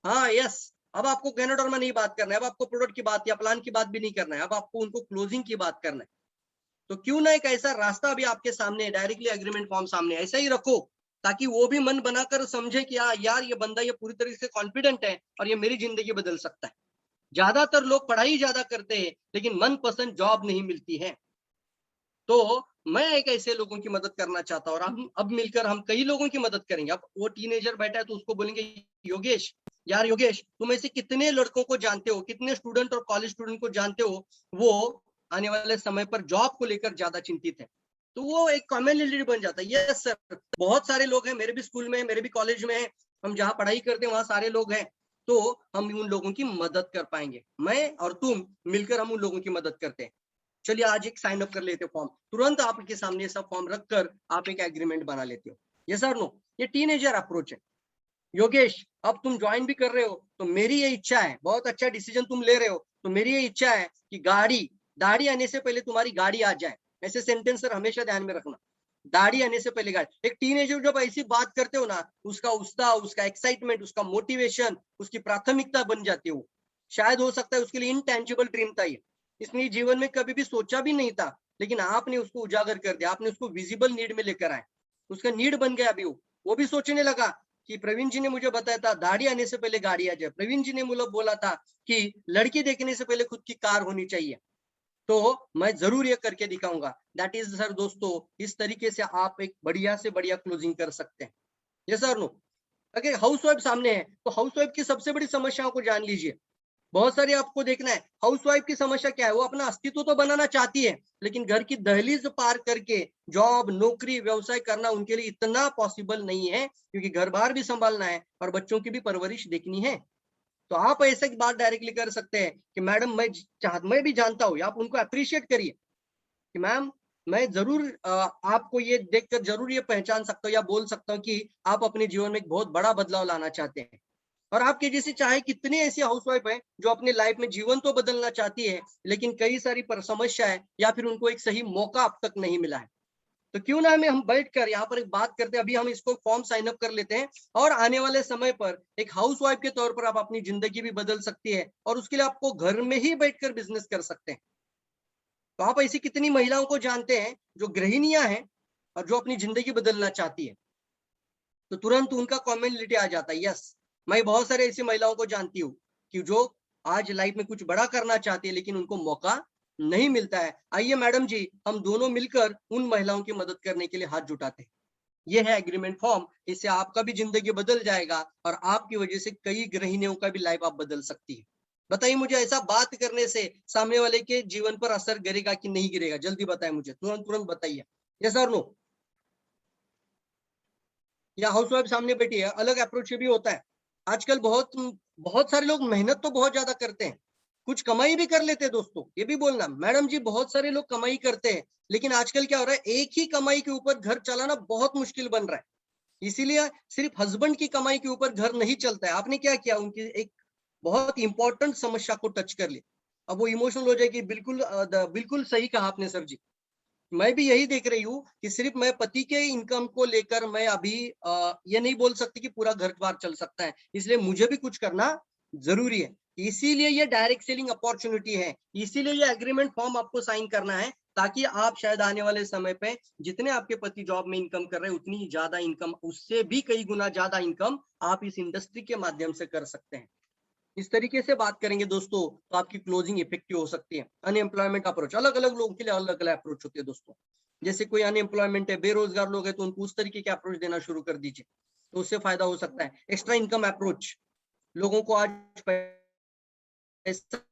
हाँ यस, अब आपको कैनेडा में नहीं बात करना है, अब आपको प्रोडक्ट की बात या प्लान की बात भी नहीं करना है, अब आपको उनको क्लोजिंग की बात करना है। तो क्यों ना एक ऐसा रास्ता भी आपके सामने, डायरेक्टली एग्रीमेंट फॉर्म सामने ऐसा ही रखो, ताकि वो भी मन बनाकर समझे कि हाँ यार ये बंदा ये पूरी तरीके से कॉन्फिडेंट है और ये मेरी जिंदगी बदल सकता है। ज्यादातर लोग पढ़ाई ज्यादा करते हैं लेकिन मनपसंद जॉब नहीं मिलती है। तो मैं एक ऐसे लोगों की मदद करना चाहता हूँ और हम अब मिलकर हम कई लोगों की मदद करेंगे। अब वो टीनेजर बैठा है तो उसको बोलेंगे, योगेश यार योगेश, तुम ऐसे कितने लड़कों को जानते हो, कितने स्टूडेंट और कॉलेज स्टूडेंट को जानते हो वो आने वाले समय पर जॉब को लेकर ज्यादा चिंतित है। तो वो एक कॉमनलिटी बन जाता है। यस सर, बहुत सारे लोग हैं, मेरे भी स्कूल में, मेरे भी कॉलेज में है, हम जहाँ पढ़ाई करते हैं वहां सारे लोग हैं, तो हम उन लोगों की मदद कर पाएंगे। मैं और तुम मिलकर हम उन लोगों की मदद करते हैं। चलिए आज एक साइन अप कर लेते हो फॉर्म, तुरंत आपके सामने सब फॉर्म रखकर आप एक एग्रीमेंट बना लेते हो। यस और नो, ये टीनेजर अप्रोच है। योगेश अब तुम ज्वाइन भी कर रहे हो तो मेरी ये इच्छा है, बहुत अच्छा डिसीजन तुम ले रहे हो, तो मेरी ये इच्छा है कि दाढ़ी आने से पहले तुम्हारी गाड़ी आ जाए। ऐसे सेंटेंस सर हमेशा ध्यान में रखना, दाढ़ी आने से पहले गाड़ी। एक टीनेजर जब ऐसी बात करते हो ना, उसका उत्साह, उसका एक्साइटमेंट, उसका मोटिवेशन, उसकी प्राथमिकता बन जाती है। वो शायद हो सकता है उसके लिए इनटेंजिबल ड्रीम था ये, इसने जीवन में कभी भी सोचा भी नहीं था, लेकिन आपने उसको उजागर कर दिया, आपने उसको विजिबल नीड में लेकर आए, उसका नीड बन गया। अभी वो भी सोचने लगा कि प्रवीण जी ने मुझे बताया था दाढ़ी आने से पहले गाड़ी आ जाए, प्रवीण जी ने मुझे बोला था कि लड़की देखने से पहले खुद की कार होनी चाहिए, तो मैं जरूर ये करके दिखाऊंगा। दैट इज सर दोस्तों, इस तरीके से आप एक बढ़िया से बढ़िया क्लोजिंग कर सकते हैं। ये सर नो, अगर हाउसवाइफ सामने है तो हाउसवाइफ की सबसे बड़ी समस्याओं को जान लीजिए। बहुत सारी आपको देखना है, हाउसवाइफ की समस्या क्या है, वो अपना अस्तित्व तो बनाना चाहती है लेकिन घर की दहलीज पार करके जॉब, नौकरी, व्यवसाय करना उनके लिए इतना पॉसिबल नहीं है, क्योंकि घर बार भी संभालना है और बच्चों की भी परवरिश देखनी है। तो आप ऐसे बात डायरेक्टली कर सकते हैं कि मैडम मैं भी जानता हूँ, आप उनको अप्रिशिएट करिए कि मैम मैं जरूर आपको ये देखकर जरूर ये पहचान सकता हूँ या बोल सकता हूँ कि आप अपने जीवन में एक बहुत बड़ा बदलाव लाना चाहते हैं। और आपके जैसे चाहे कितने ऐसी हाउसवाइफ है जो अपने लाइफ में जीवन तो बदलना चाहती है लेकिन कई सारी समस्या है या फिर उनको एक सही मौका अब तक नहीं मिला है। तो क्यों ना हम बैठ कर यहाँ पर एक बात करते हैं, अभी हम इसको फॉर्म साइन अप कर लेते हैं और आने वाले समय पर एक हाउसवाइफ के तौर पर आप अपनी जिंदगी भी बदल सकती है और उसके लिए आपको घर में ही बैठकर बिजनेस कर सकते हैं। तो आप ऐसी कितनी महिलाओं को जानते हैं जो गृहिणियां हैं और जो अपनी जिंदगी बदलना चाहती है, तो तुरंत उनका कॉमेंटिलिटी आ जाता है। यस, मैं बहुत सारे ऐसी महिलाओं को जानती हूँ कि जो आज लाइफ में कुछ बड़ा करना चाहती है लेकिन उनको मौका नहीं मिलता है। आइए मैडम जी, हम दोनों मिलकर उन महिलाओं की मदद करने के लिए हाथ जुटाते हैं। ये है एग्रीमेंट फॉर्म, इससे आपका भी जिंदगी बदल जाएगा और आपकी वजह से कई गृहिणियों का भी लाइफ आप बदल सकती है। बताइए मुझे, ऐसा बात करने से सामने वाले के जीवन पर असर गिरेगा कि नहीं गिरेगा? जल्दी बताएं मुझे, तुरंत तुरंत बताइए। यस और नो? या हाउसवाइफ सामने बैठी है, अलग अप्रोच भी होता है। आजकल बहुत बहुत सारे लोग मेहनत तो बहुत ज्यादा करते हैं, कुछ कमाई भी कर लेते हैं दोस्तों, ये भी बोलना मैडम जी, बहुत सारे लोग कमाई करते हैं लेकिन आजकल क्या हो रहा है, एक ही कमाई के ऊपर घर चलाना बहुत मुश्किल बन रहा है। इसीलिए सिर्फ हस्बैंड की कमाई के ऊपर घर नहीं चलता है। आपने क्या किया, उनकी एक बहुत इंपॉर्टेंट समस्या को टच कर लिया, अब वो इमोशनल हो जाएगी। बिल्कुल बिल्कुल सही कहा आपने सर जी। मैं भी यही देख रही हूँ कि सिर्फ मैं पति के इनकम को लेकर मैं अभी ये नहीं बोल सकती कि पूरा घर बार चल सकता है, इसलिए मुझे भी कुछ करना जरूरी है। इसीलिए ये डायरेक्ट सेलिंग अपॉर्चुनिटी है, इसीलिए ये एग्रीमेंट फॉर्म आपको साइन करना है, ताकि आप शायद आने वाले समय पे जितने आपके पति जॉब में इनकम कर रहे हैं उतनी ज्यादा इनकम, उससे भी कई गुना ज्यादा इनकम आप इस इंडस्ट्री के माध्यम से कर सकते हैं। इस तरीके से बात करेंगे दोस्तों तो आपकी क्लोजिंग इफेक्टिव हो सकती है। अनएम्प्लॉयमेंट अप्रोच, अलग अलग लोगों के लिए अलग अलग अप्रोच होती है दोस्तों। जैसे कोई अनएम्प्लॉयमेंट है, बेरोजगार लोग हैं, तो उनको उस तरीके के अप्रोच देना शुरू कर दीजिए, तो उससे फायदा हो सकता है। एक्स्ट्रा इनकम अप्रोच, लोगों को आज पैसा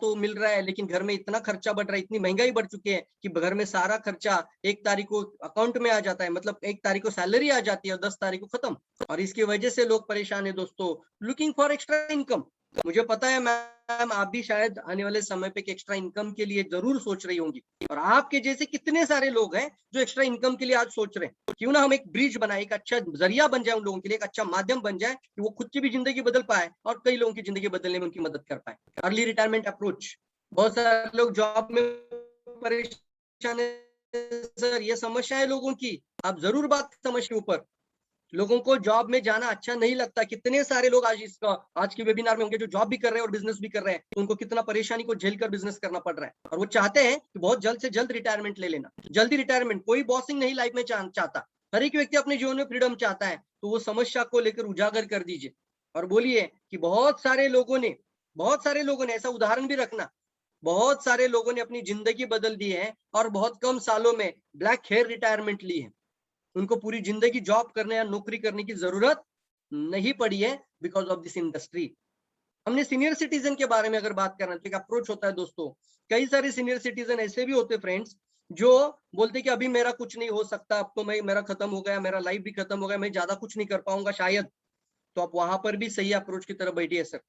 तो मिल रहा है लेकिन घर में इतना खर्चा बढ़ रहा है, इतनी महंगाई बढ़ चुकी है कि घर में सारा खर्चा 1 तारीख को अकाउंट में आ जाता है, मतलब 1 तारीख को सैलरी आ जाती है और 10 तारीख को खत्म, और इसकी वजह से लोग परेशान है दोस्तों। लुकिंग फॉर एक्स्ट्रा इनकम, मुझे पता है मैम, आप भी शायद आने वाले समय पे एक एक्स्ट्रा इनकम के लिए जरूर सोच रही होंगी, और आपके जैसे कितने सारे लोग हैं जो एक्स्ट्रा इनकम के लिए आज सोच रहे हैं। क्यों ना हम एक ब्रिज बनाए, एक अच्छा जरिया बन जाए उन लोगों के लिए, एक अच्छा माध्यम बन जाए कि वो खुद की भी जिंदगी बदल पाए और कई लोगों की जिंदगी बदलने में उनकी मदद कर पाए। अर्ली रिटायरमेंट अप्रोच, बहुत सारे लोग जॉब में परेशान है सर, ये समस्या है लोगों की, आप जरूर बात समझ के ऊपर। लोगों को जॉब में जाना अच्छा नहीं लगता। कितने सारे लोग आज के वेबिनार में होंगे जो जॉब भी कर रहे हैं और बिजनेस भी कर रहे हैं, तो उनको कितना परेशानी को झेल कर बिजनेस करना पड़ रहा है, और वो चाहते हैं कि बहुत जल्द से जल्द रिटायरमेंट ले लेना। जल्दी रिटायरमेंट, कोई बॉसिंग नहीं लाइफ में चाहता, हर एक व्यक्ति अपने जीवन में फ्रीडम चाहता है। तो वो समस्या को लेकर उजागर कर दीजिए और बोलिए कि बहुत सारे लोगों ने ऐसा उदाहरण भी रखना, बहुत सारे लोगों ने अपनी जिंदगी बदल दी है और बहुत कम सालों में ब्लैक हेयर रिटायरमेंट ली है। उनको पूरी जिंदगी जॉब करने या नौकरी करने की जरूरत नहीं पड़ी है बिकॉज ऑफ दिस इंडस्ट्री। हमने सीनियर सिटीजन के बारे में अगर बात करना तो एक अप्रोच होता है दोस्तों। कई सारे सीनियर सिटीजन ऐसे भी होते फ्रेंड्स जो बोलते कि अभी मेरा कुछ नहीं हो सकता, अब तो मेरा खत्म हो गया, मेरा लाइफ भी खत्म हो गया, मैं ज्यादा कुछ नहीं कर पाऊंगा शायद। तो आप वहां पर भी सही अप्रोच की तरफ बैठिए सर।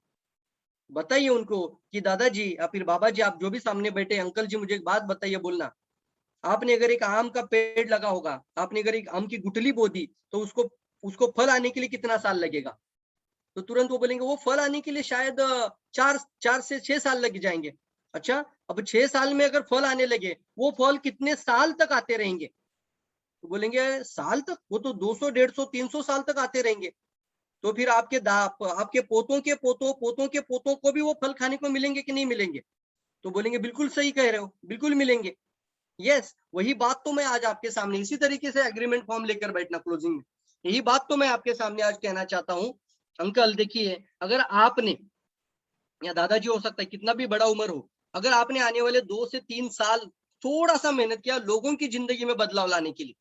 बताइए उनको कि दादाजी या फिर बाबा जी, आप जो भी सामने बैठे, अंकल जी मुझे एक बात बताइए, बोलना, आपने अगर एक आम का पेड़ लगा होगा, आपने अगर एक आम की गुठली बो दी, तो उसको उसको फल आने के लिए कितना साल लगेगा? तो तुरंत वो बोलेंगे वो फल आने के लिए शायद 4 से 6 साल लग जाएंगे। अच्छा, अब 6 साल में अगर फल आने लगे, वो फल कितने साल तक आते रहेंगे? तो बोलेंगे साल तक, वो तो 200 150 300 साल तक आते रहेंगे। तो फिर आपके पोतों के पोतों पोतों के पोतों को भी वो फल खाने को मिलेंगे कि नहीं मिलेंगे? तो बोलेंगे बिल्कुल सही कह रहे हो, बिल्कुल मिलेंगे। यस, वही बात तो मैं आज आपके सामने इसी तरीके से एग्रीमेंट फॉर्म लेकर बैठना क्लोजिंग में, यही बात तो मैं आपके सामने आज कहना चाहता हूँ। अंकल देखिए, अगर आपने, या दादाजी हो सकता है, कितना भी बड़ा उम्र हो, अगर आपने आने वाले 2 से 3 साल थोड़ा सा मेहनत किया लोगों की जिंदगी में बदलाव लाने के लिए,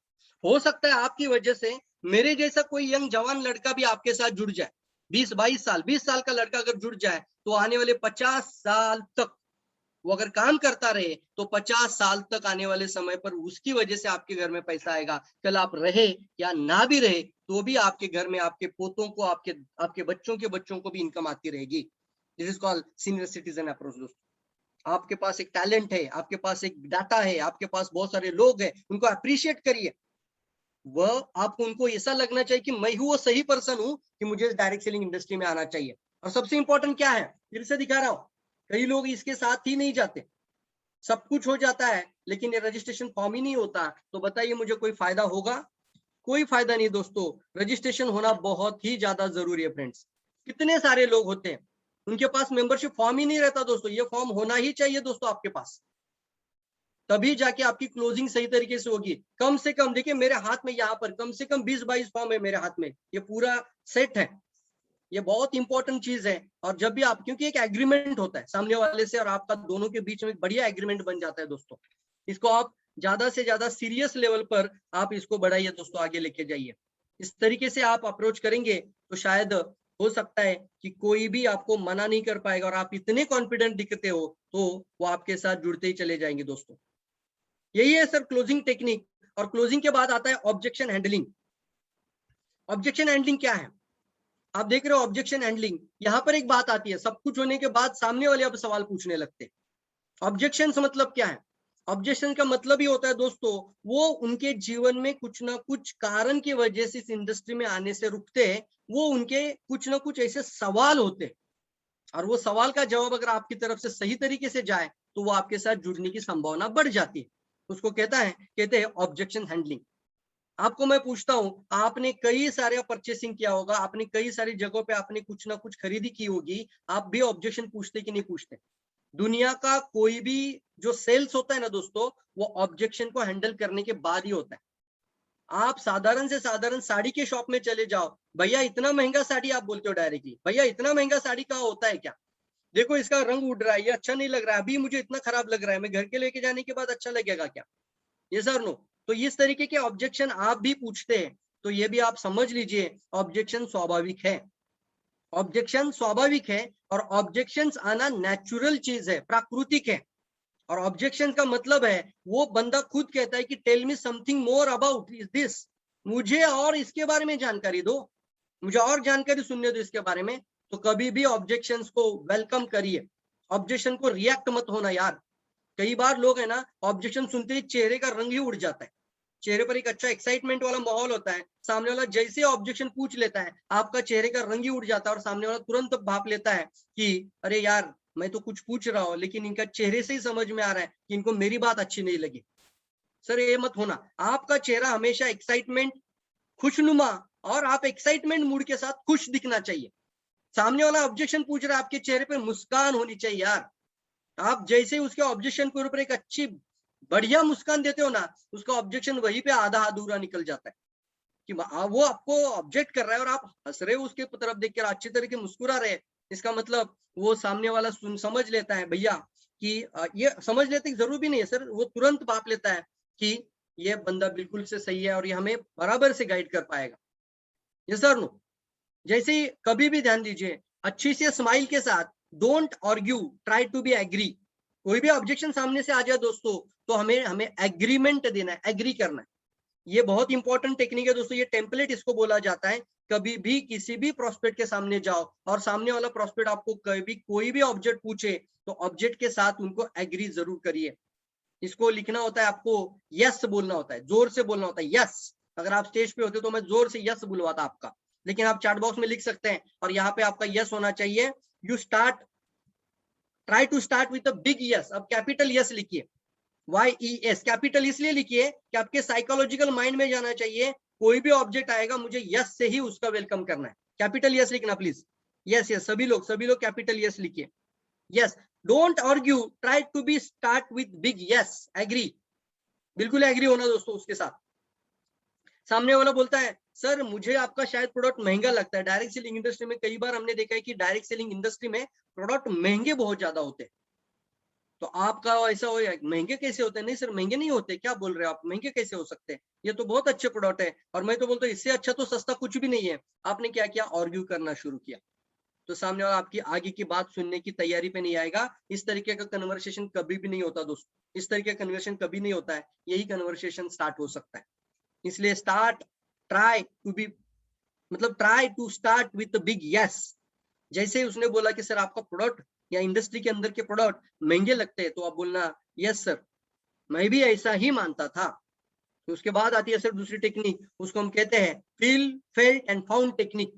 हो सकता है आपकी वजह से मेरे जैसा कोई यंग जवान लड़का भी आपके साथ जुड़ जाए। 20-22 साल, 20 साल का लड़का अगर जुड़ जाए, तो आने वाले 50 साल तक वो अगर काम करता रहे, तो 50 साल तक आने वाले समय पर उसकी वजह से आपके घर में पैसा आएगा। कल आप रहे या ना भी रहे, तो भी आपके घर में आपके पोतों को, आपके आपके बच्चों के बच्चों को भी इनकम आती रहेगी। This is called senior citizen approach दोस्तों। आपके पास एक टैलेंट है, आपके पास एक डाटा है, आपके पास बहुत सारे लोग हैं, उनको अप्रिशिएट करिए। वह आपको, उनको ऐसा लगना चाहिए कि मैं हूँ वो सही पर्सन हूँ कि मुझे डायरेक्ट सेलिंग इंडस्ट्री में आना चाहिए। और सबसे इंपॉर्टेंट क्या है, फिर से दिखा रहा हूं, कई लोग इसके साथ ही नहीं जाते, सब कुछ हो जाता है लेकिन ये रजिस्ट्रेशन फॉर्म ही नहीं होता। तो बताइए मुझे कोई फायदा होगा? कोई फायदा नहीं दोस्तों। रजिस्ट्रेशन होना बहुत ही ज्यादा जरूरी है फ्रेंड्स। कितने सारे लोग होते हैं उनके पास मेंबरशिप फॉर्म ही नहीं रहता दोस्तों। ये फॉर्म होना ही चाहिए दोस्तों आपके पास, तभी जाके आपकी क्लोजिंग सही तरीके से होगी। कम से कम देखिए मेरे हाथ में यहाँ पर कम से कम 20-22 फॉर्म है मेरे हाथ में, ये पूरा सेट है। ये बहुत इंपॉर्टेंट चीज है। और जब भी आप, क्योंकि एक एग्रीमेंट होता है सामने वाले से और आपका, दोनों के बीच में एक बढ़िया एग्रीमेंट बन जाता है दोस्तों। इसको आप ज्यादा से ज्यादा सीरियस लेवल पर आप इसको बढ़ाइए दोस्तों, आगे लेके जाइए। इस तरीके से आप अप्रोच करेंगे तो शायद हो सकता है कि कोई भी आपको मना नहीं कर पाएगा, और आप इतने कॉन्फिडेंट दिखते हो तो वो आपके साथ जुड़ते ही चले जाएंगे दोस्तों। यही है सर क्लोजिंग टेक्निक। और क्लोजिंग के बाद आता है ऑब्जेक्शन हैंडलिंग। ऑब्जेक्शन हैंडलिंग क्या है? आप देख रहे हो ऑब्जेक्शन हैंडलिंग, यहां पर एक बात आती है, सब कुछ होने के बाद सामने वाले अब सवाल पूछने लगते हैं। ऑब्जेक्शन मतलब क्या है? ऑब्जेक्शन का मतलब ही होता है दोस्तों, वो उनके जीवन में कुछ ना कुछ कारण की वजह से इस इंडस्ट्री में आने से रुकते हैं। वो उनके कुछ ना कुछ ऐसे सवाल होते हैं, और वो सवाल का जवाब अगर आपकी तरफ से सही तरीके से जाए तो वो आपके साथ जुड़ने की संभावना बढ़ जाती है। उसको कहते हैं ऑब्जेक्शन हैंडलिंग। आपको मैं पूछता हूं, आपने कई सारे परचेसिंग किया होगा, आपने कई सारी जगहों पे आपने कुछ ना कुछ खरीदी की होगी, आप भी ऑब्जेक्शन पूछते कि नहीं पूछते? दुनिया का कोई भी जो सेल्स होता है ना दोस्तों, वो ऑब्जेक्शन को हैंडल करने के बाद ही होता है। आप साधारण से साधारण साड़ी के शॉप में चले जाओ, भैया इतना महंगा साड़ी, आप बोलते हो डायरेक्टली, भैया इतना महंगा साड़ी का होता है क्या? देखो इसका रंग उड़ रहा है, ये अच्छा नहीं लग रहा है, अभी मुझे इतना खराब लग रहा है, मैं घर के लेके जाने के बाद अच्छा लगेगा क्या? ये सर नो। तो इस तरीके के ऑब्जेक्शन आप भी पूछते हैं, तो ये भी आप समझ लीजिए ऑब्जेक्शन स्वाभाविक है। ऑब्जेक्शन स्वाभाविक है, और ऑब्जेक्शंस आना नेचुरल चीज है, प्राकृतिक है। और ऑब्जेक्शन का मतलब है वो बंदा खुद कहता है कि tell me something more about this, मुझे और इसके बारे में जानकारी दो, मुझे और जानकारी सुनने दो इसके बारे में। तो कभी भी ऑब्जेक्शंस को वेलकम करिए, ऑब्जेक्शन को रिएक्ट मत होना यार। कई बार लोग है ना ऑब्जेक्शन सुनते ही चेहरे का रंग ही उड़ जाता है, चेहरे पर एक अच्छा एक्साइटमेंट वाला माहौल होता है, सामने वाला जैसे ऑब्जेक्शन पूछ लेता है आपका चेहरे का रंग ही उड़ जाता है और सामने वाला तुरंत भाप लेता है कि अरे यार मैं तो कुछ पूछ रहा हूँ लेकिन इनका चेहरे से ही समझ में आ रहा है कि इनको मेरी बात अच्छी नहीं लगी। सर ये मत होना, आपका चेहरा हमेशा एक्साइटमेंट, खुशनुमा और आप एक्साइटमेंट मूड के साथ खुश दिखना चाहिए। सामने वाला ऑब्जेक्शन पूछ रहा है, आपके चेहरे पर मुस्कान होनी चाहिए यार। आप जैसे उसके ऑब्जेक्शन के ऊपर एक अच्छी बढ़िया मुस्कान देते हो ना, उसका ऑब्जेक्शन वहीं पे आधा अधूरा निकल जाता है कि वो आपको ऑब्जेक्ट कर रहा है और आप हंस रहे हो उसके तरफ देख कर, अच्छी तरीके मुस्कुरा रहे हैं। इसका मतलब वो सामने वाला समझ लेता है भैया कि ये समझ लेते जरूर भी नहीं है सर, वो तुरंत भाप लेता है कि ये बंदा बिल्कुल से सही है और ये हमें बराबर से गाइड कर पाएगा। ये सर नो, जैसे ही कभी भी ध्यान दीजिए अच्छी से स्माइल के साथ, don't argue, try to be agree. कोई भी ऑब्जेक्शन सामने से आ जाए दोस्तों तो हमें हमें एग्रीमेंट देना है, एग्री करना है। ये बहुत इंपॉर्टेंट टेक्निक है दोस्तों, ये टेम्पलेट इसको बोला जाता है। कभी भी किसी भी प्रोस्पेक्ट के सामने जाओ और सामने वाला प्रोस्पेक्ट आपको कभी कोई भी ऑब्जेक्ट पूछे तो ऑब्जेक्ट के साथ उनको एग्री जरूर करिए। इसको लिखना होता है, आपको यस बोलना होता है, जोर से बोलना होता है यस। अगर आप स्टेज पे होते तो मैं जोर से यस बुलवाता आपका, लेकिन आप चैट बॉक्स में लिख सकते हैं और यहाँ पे आपका यस होना चाहिए। You start, try to start with a big yes. अब कैपिटल यस लिखिए, YES कैपिटल इसलिए लिखिए कि आपके साइकोलॉजिकल माइंड में जाना चाहिए कोई भी ऑब्जेक्ट आएगा मुझे यस से ही उसका वेलकम करना है। कैपिटल यस लिखना प्लीज, यस यस, सभी लोग कैपिटल यस लिखिए। Yes, don't argue, try to be start with big yes, agree, बिल्कुल एग्री होना दोस्तों उसके साथ। सामने वाला बोलता है सर मुझे आपका शायद प्रोडक्ट महंगा लगता है। डायरेक्ट सेलिंग इंडस्ट्री में कई बार हमने देखा है कि डायरेक्ट सेलिंग इंडस्ट्री में प्रोडक्ट महंगे बहुत ज्यादा होते हैं। तो आपका ऐसा हो, महंगे कैसे होते हैं? नहीं सर महंगे नहीं होते, क्या बोल रहे हो आप, महंगे कैसे हो सकते हैं, ये तो बहुत अच्छे प्रोडक्ट है। और मैं तो बोलता हूँ इससे अच्छा तो सस्ता कुछ भी नहीं है। आपने क्या किया, आर्ग्यू करना शुरू किया, तो सामने वाला आपकी आगे की बात सुनने की तैयारी पे नहीं आएगा। इस तरीके का कन्वर्सेशन कभी भी नहीं होता दोस्तों, इस तरीके का कन्वर्सेशन कभी नहीं होता है, यही कन्वर्सेशन स्टार्ट हो सकता है। इसलिए स्टार्ट, ट्राई टू बी, मतलब try to start with big yes. जैसे उसने बोला कि सर आपका प्रोडक्ट या इंडस्ट्री के अंदर के प्रोडक्ट महंगे लगते हैं, तो आप बोलना यस सर, मैं भी ऐसा ही मानता था। तो उसके बाद आती है सर दूसरी टेक्निक, उसको हम कहते हैं feel, felt and found technique.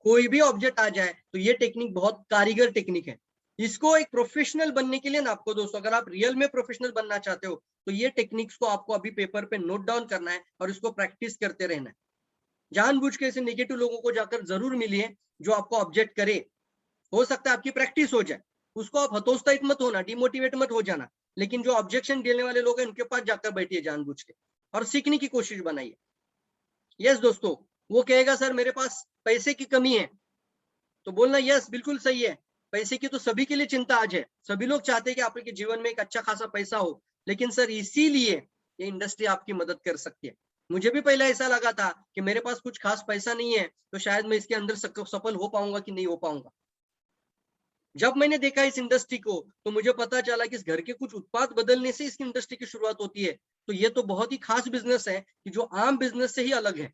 कोई भी ऑब्जेक्ट आ जाए तो ये टेक्निक बहुत कारीगर टेक्निक है। इसको एक प्रोफेशनल बनने के लिए ना आपको दोस्तों, अगर आप रियल में प्रोफेशनल बनना चाहते हो तो ये टेक्निक्स को आपको अभी पेपर पे नोट डाउन करना है और इसको प्रैक्टिस करते रहना है। जानबूझ के ऐसे नेगेटिव लोगों को जाकर जरूर मिलिए जो आपको ऑब्जेक्ट करे, हो सकता है आपकी प्रैक्टिस हो जाए। उसको आप हतोत्साहित मत होना, डिमोटिवेट मत हो जाना, लेकिन जो ऑब्जेक्शन देने वाले लोग हैं उनके पास जाकर बैठिए जानबूझ के और सीखने की कोशिश बनाइए। यस दोस्तों, वो कहेगा सर मेरे पास पैसे की कमी है, तो बोलना यस बिल्कुल सही है। पैसे की तो सभी के लिए चिंता आज है, सभी लोग चाहते हैं कि आपके जीवन में एक अच्छा खासा पैसा हो, लेकिन सर इसीलिए ये इंडस्ट्री आपकी मदद कर सकती है। मुझे भी पहले ऐसा लगा था कि मेरे पास कुछ खास पैसा नहीं है तो शायद मैं इसके अंदर सफल हो पाऊंगा कि नहीं हो पाऊंगा। जब मैंने देखा इस इंडस्ट्री को तो मुझे पता चला कि इस घर के कुछ उत्पाद बदलने से इस इंडस्ट्री की शुरुआत होती है। तो ये तो बहुत ही खास बिजनेस है कि जो आम बिजनेस से ही अलग है।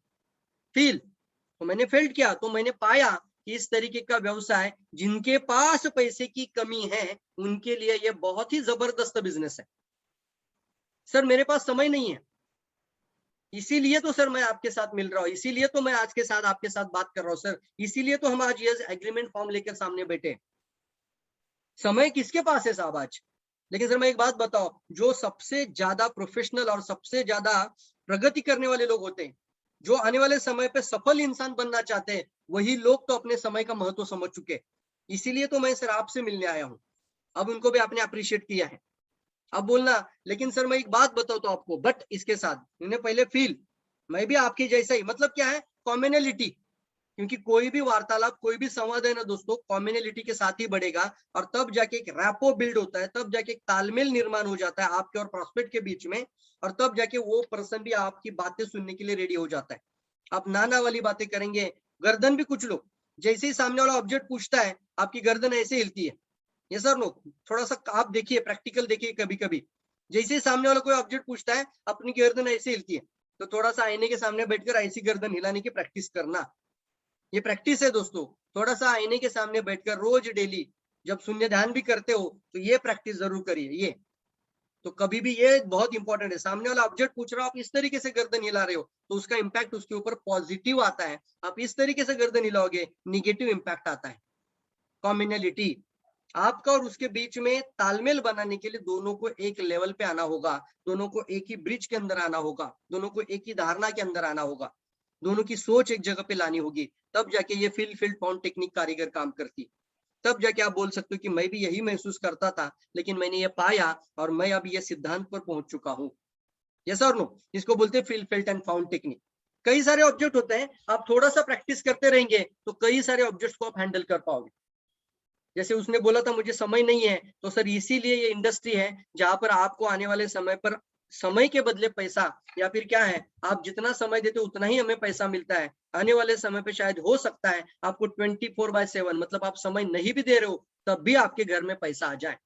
फील, तो मैंने फील्ड किया तो मैंने पाया कि इस तरीके का व्यवसाय जिनके पास पैसे की कमी है उनके लिए ये बहुत ही जबरदस्त बिजनेस है। सर मेरे पास समय नहीं है, इसीलिए तो सर मैं आपके साथ मिल रहा हूँ, इसीलिए तो मैं आज के साथ आपके साथ बात कर रहा हूँ सर, इसीलिए तो हम आज ये एग्रीमेंट फॉर्म लेकर सामने बैठे। समय किसके पास है साहब आज? लेकिन सर मैं एक बात बताओ, जो सबसे ज्यादा प्रोफेशनल और सबसे ज्यादा प्रगति करने वाले लोग होते हैं, जो आने वाले समय पे सफल इंसान बनना चाहते हैं, वही लोग तो अपने समय का महत्व समझ चुके हैं। इसीलिए तो मैं सर आपसे मिलने आया हूँ। अब उनको भी आपने अप्रिशिएट किया है। अब बोलना लेकिन सर मैं एक बात बताता हूँ आपको, बट इसके साथ इन्हें पहले फील, मैं भी आपकी जैसा ही, मतलब क्या है, कॉम्युनलिटी। क्योंकि कोई भी वार्तालाप, कोई भी संवाद है ना दोस्तों, कॉम्युनलिटी के साथ ही बढ़ेगा और तब जाके एक रैपो बिल्ड होता है, तब जाके एक तालमेल निर्माण हो जाता है आपके और प्रोस्पेक्ट के बीच में, और तब जाके वो पर्सन भी आपकी बातें सुनने के लिए रेडी हो जाता है। आप नाना वाली बातें करेंगे, गर्दन भी कुछ लोग, जैसे ही सामने वाला ऑब्जेक्ट पूछता है आपकी गर्दन ऐसे हिलती है। ये सर लोग थोड़ा सा आप देखिए, प्रैक्टिकल देखिए, कभी कभी जैसे ही सामने वाला कोई ऑब्जेक्ट पूछता है अपनी गर्दन ऐसे हिलती है, तो थोड़ा सा आईने के सामने बैठकर ऐसी गर्दन हिलाने की प्रैक्टिस करना। ये प्रैक्टिस है दोस्तों। थोड़ा सा आईने के सामने बैठकर रोज डेली जब शून्य ध्यान भी करते हो तो ये प्रैक्टिस जरूर करिए। ये तो कभी भी ये बहुत इंपॉर्टेंट है। सामने वाला ऑब्जेक्ट पूछ रहा हो, आप इस तरीके से गर्दन हिला रहे हो तो उसका इंपैक्ट उसके ऊपर पॉजिटिव आता है। आप इस तरीके से गर्दन हिलाओगे, निगेटिव इंपैक्ट आता है। कॉम्बिनलिटी, आपका और उसके बीच में तालमेल बनाने के लिए दोनों को एक लेवल पे आना होगा, दोनों को एक ही ब्रिज के अंदर आना होगा, दोनों को एक ही धारणा के अंदर आना होगा, दोनों की सोच एक जगह पे लानी होगी, तब जाके ये फील्ड फाउंड टेक्निक कारीगर काम करती। तब जाके आप बोल सकते हो कि मैं भी यही महसूस करता था, लेकिन मैंने ये पाया और मैं अभी ये सिद्धांत पर पहुंच चुका हूँ। यस और नो? इसको बोलते हैं फील्ड फिल्ट एंड फाउंड टेक्निक। कई सारे ऑब्जेक्ट होते हैं, आप थोड़ा सा प्रैक्टिस करते रहेंगे तो कई सारे ऑब्जेक्ट्स को आप हैंडल कर पाओगे। जैसे उसने बोला था मुझे समय नहीं है, तो सर इसीलिए ये इंडस्ट्री है जहां पर आपको आने वाले समय पर समय के बदले पैसा, या फिर क्या है, आप जितना समय देते हो उतना ही हमें पैसा मिलता है। आने वाले समय पे शायद हो सकता है आपको 24/7, मतलब आप समय नहीं भी दे रहे हो तब भी आपके घर में पैसा आ जाए।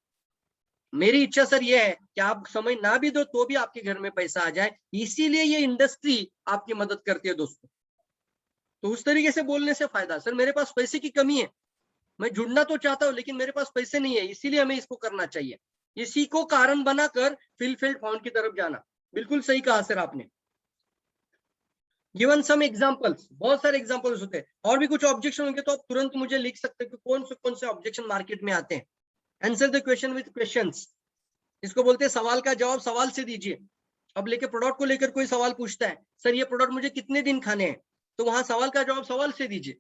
मेरी इच्छा सर ये है कि आप समय ना भी दो तो भी आपके घर में पैसा आ जाए, इसीलिए ये इंडस्ट्री आपकी मदद करती है दोस्तों। तो उस तरीके से बोलने से फायदा, सर मेरे पास पैसे की कमी है, मैं जुड़ना तो चाहता हूं लेकिन मेरे पास पैसे नहीं है, इसीलिए हमें इसको करना चाहिए। इसी को कारण बनाकर फील्ड फाउंड की तरफ जाना। बिल्कुल सही कहा सर आपने। गिवन सम एग्जांपल्स, बहुत सारे एग्जांपल्स होते हैं, और भी कुछ ऑब्जेक्शन होंगे तो आप तुरंत मुझे लिख सकते हो कि कौन से ऑब्जेक्शन मार्केट में आते हैं। Answer the question with questions, इसको बोलते हैं सवाल का जवाब सवाल से दीजिए। अब लेके प्रोडक्ट को लेकर कोई सवाल पूछता है, सर ये प्रोडक्ट मुझे कितने दिन खाने हैं, तो वहां सवाल का जवाब सवाल से दीजिए।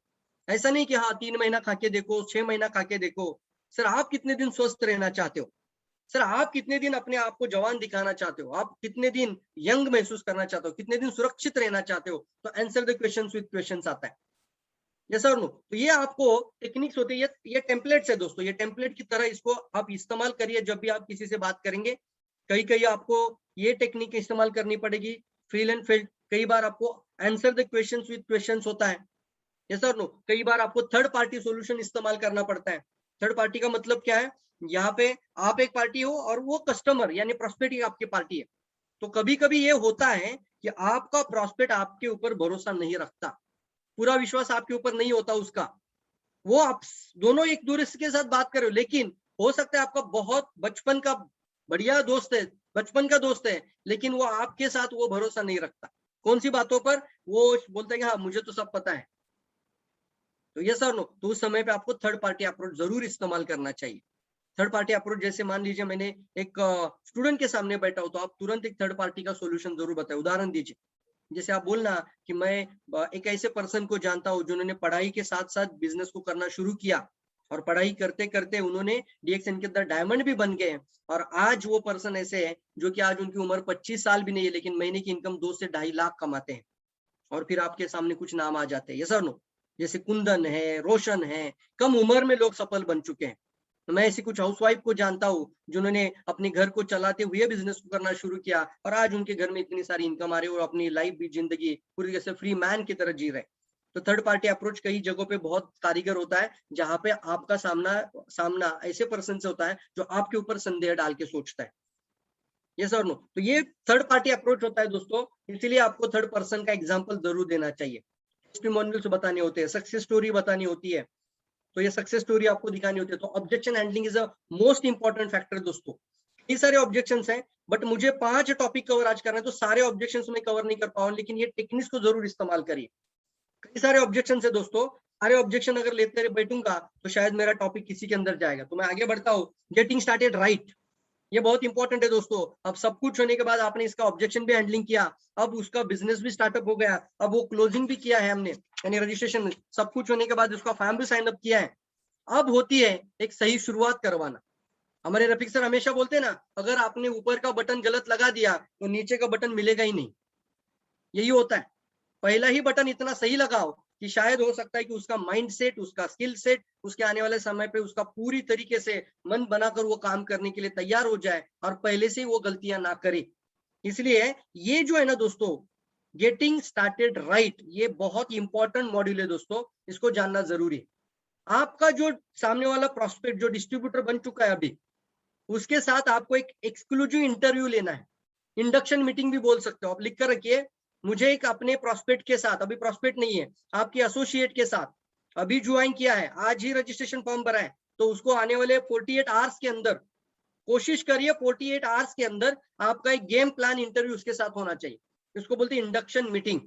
ऐसा नहीं कि हाँ 3 महीना खा के देखो, 6 महीना खा के देखो। सर आप कितने दिन स्वस्थ रहना चाहते हो, सर आप कितने दिन अपने आप को जवान दिखाना चाहते हो, आप कितने दिन यंग महसूस करना चाहते हो, कितने दिन सुरक्षित रहना चाहते हो, तो answer the question with question आता है। यस और नो? तो ये आपको टेक्निक्स होती है, ये टेम्पलेट्स है दोस्तों, ये टेम्पलेट की तरह इसको आप इस्तेमाल करिए जब भी आप किसी से बात करेंगे। कई कई आपको ये टेक्निक इस्तेमाल करनी पड़ेगी, फील एंड फील्ड। कई बार आपको answer the questions with questions होता है। यस और नो? कई बार आपको थर्ड पार्टी सॉल्यूशन इस्तेमाल करना पड़ता है। थर्ड पार्टी का मतलब क्या है, यहाँ पे आप एक पार्टी हो और वो कस्टमर यानी प्रोस्पेक्ट आपकी पार्टी है। तो कभी कभी ये होता है कि आपका प्रोस्पेक्ट आपके ऊपर भरोसा नहीं रखता, पूरा विश्वास आपके ऊपर नहीं होता उसका। वो आप दोनों एक दूसरे के साथ बात कर रहे हो, लेकिन हो सकता है आपका बहुत बचपन का बढ़िया दोस्त है, बचपन का दोस्त है, लेकिन वो आपके साथ वो भरोसा नहीं रखता। कौन सी बातों पर? वो बोलता है कि हाँ मुझे तो सब पता है। तो ये सर नो, तो उस समय पे आपको थर्ड पार्टी अप्रोच जरूर इस्तेमाल करना चाहिए। थर्ड पार्टी अप्रोच, जैसे मान लीजिए मैंने एक स्टूडेंट के सामने बैठा हो तो आप तुरंत एक थर्ड पार्टी का सोल्यूशन जरूर बताएं, उदाहरण दीजिए। जैसे आप बोलना कि मैं एक ऐसे पर्सन को जानता हूँ जिन्होंने पढ़ाई के साथ साथ बिजनेस को करना शुरू किया, और पढ़ाई करते करते उन्होंने डीएक्सएन के अंदर डायमंड भी बन गए, और आज वो पर्सन ऐसे है जो कि आज उनकी उम्र 25 साल भी नहीं है, लेकिन महीने की इनकम 2 से 2.5 लाख कमाते हैं। और फिर आपके सामने कुछ नाम आ जाते हैं, यस और नो? जैसे कुंदन है, रोशन है, कम उम्र में लोग सफल बन चुके हैं। तो मैं ऐसी कुछ हाउसवाइफ को जानता हूँ जिन्होंने अपने घर को चलाते हुए बिजनेस को करना शुरू किया, और आज उनके घर में इतनी सारी इनकम आ रही है और अपनी लाइफ भी, जिंदगी पूरी तरह से फ्री मैन की तरह जी रहे। तो थर्ड पार्टी अप्रोच कई जगहों पे बहुत कारीगर होता है, जहां पे आपका सामना ऐसे पर्सन से होता है जो आपके ऊपर संदेह डाल के सोचता है। यस और नो? तो ये थर्ड पार्टी अप्रोच होता है दोस्तों, इसीलिए आपको थर्ड पर्सन का एग्जांपल जरूर देना चाहिए। टेस्टिमोनियल्स बताने होते हैं, सक्सेस स्टोरी बतानी होती है, तो ये सक्सेस स्टोरी आपको दिखानी होती है। तो objection handling is a most important factor दोस्तों। कई सारे ऑब्जेक्शंस हैं, बट मुझे 5 टॉपिक कवर आज करना है, तो सारे ऑब्जेक्शंस में कवर नहीं कर पाऊंगा, लेकिन ये टेक्निक्स को जरूर इस्तेमाल करिए। कई सारे ऑब्जेक्शंस है दोस्तों, सारे ऑब्जेक्शन अगर लेते बैठूंगा तो शायद मेरा टॉपिक किसी के अंदर जाएगा। तो मैं आगे बढ़ता हूँ। गेटिंग स्टार्टेड राइट, ये बहुत इंपॉर्टेंट है दोस्तों। अब सब कुछ होने के बाद आपने इसका ऑब्जेक्शन भी हैंडलिंग किया, अब उसका बिजनेस भी स्टार्टअप हो गया, अब वो क्लोजिंग भी किया है हमने, यानी रजिस्ट्रेशन, सब कुछ होने के बाद उसका फॉर्म भी साइन अप किया है। अब होती है एक सही शुरुआत करवाना। हमारे रफीक सर हमेशा बोलते हैं ना, अगर आपने ऊपर का बटन गलत लगा दिया तो नीचे का बटन मिलेगा ही नहीं। यही होता है, पहला ही बटन इतना सही लगाओ कि शायद हो सकता है कि उसका माइंड सेट, उसका स्किल सेट, उसके आने वाले समय पे उसका पूरी तरीके से मन बनाकर वो काम करने के लिए तैयार हो जाए, और पहले से ही वो गलतियां ना करे। इसलिए ये जो है ना दोस्तों, गेटिंग स्टार्टेड राइट, ये बहुत इंपॉर्टेंट मॉड्यूल है दोस्तों, इसको जानना जरूरी है। आपका जो सामने वाला प्रोस्पेक्ट जो डिस्ट्रीब्यूटर बन चुका है अभी, उसके साथ आपको एक एक्सक्लूसिव इंटरव्यू लेना है, इंडक्शन मीटिंग भी बोल सकते हो आप, लिख कर रखिए। मुझे एक अपने प्रोस्पेक्ट के साथ, अभी प्रोस्पेक्ट नहीं है, आपके एसोसिएट के साथ अभी ज्वाइन किया है, आज ही रजिस्ट्रेशन फॉर्म भरा है, तो उसको आने वाले 48 आवर्स के अंदर कोशिश करिए 48 आवर्स के अंदर आपका एक गेम प्लान इंटरव्यू उसके साथ होना चाहिए। उसको बोलते हैं इंडक्शन मीटिंग,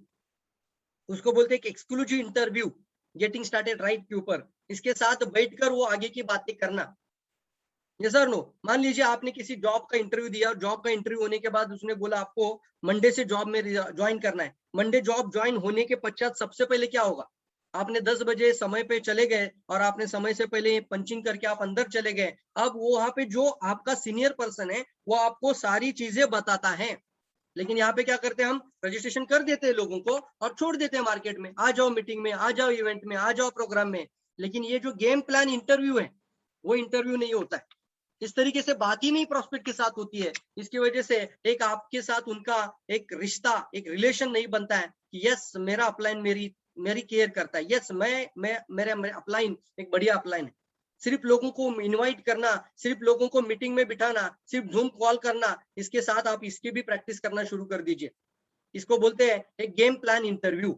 उसको बोलते हैं exclusive interview, getting started right के ऊपर, इसके साथ बैठकर वो आगे की बातें करना। ये सर नो, मान लीजिए आपने किसी जॉब का इंटरव्यू दिया और जॉब का इंटरव्यू होने के बाद उसने बोला आपको मंडे से जॉब में ज्वाइन करना है। मंडे जॉब ज्वाइन होने के पश्चात सबसे पहले क्या होगा, आपने 10 बजे समय पे चले गए और आपने समय से पहले पंचिंग करके आप अंदर चले गए। अब वो वहां पे जो आपका सीनियर पर्सन है वो आपको सारी चीजें बताता है, लेकिन यहाँ पे क्या करते हैं, हम रजिस्ट्रेशन कर देते हैं लोगों को और छोड़ देते हैं मार्केट में, आ जाओ मीटिंग में, आ जाओ इवेंट में, आ जाओ प्रोग्राम में। लेकिन ये जो गेम प्लान इंटरव्यू है वो इंटरव्यू नहीं होता है, इस तरीके से बात ही नहीं प्रॉस्पेक्ट के साथ होती है। इसकी वजह से एक आपके साथ उनका एक रिश्ता, एक रिलेशन नहीं बनता है कि यस मेरा अपलाइन मेरी केयर करता है, यस मेरा अपलाइन एक बढ़िया अपलाइन है। सिर्फ लोगों को इनवाइट करना, सिर्फ लोगों को मीटिंग में बिठाना, सिर्फ जूम कॉल करना, इसके साथ आप इसकी भी प्रैक्टिस करना शुरू कर दीजिए। इसको बोलते हैं एक गेम प्लान इंटरव्यू।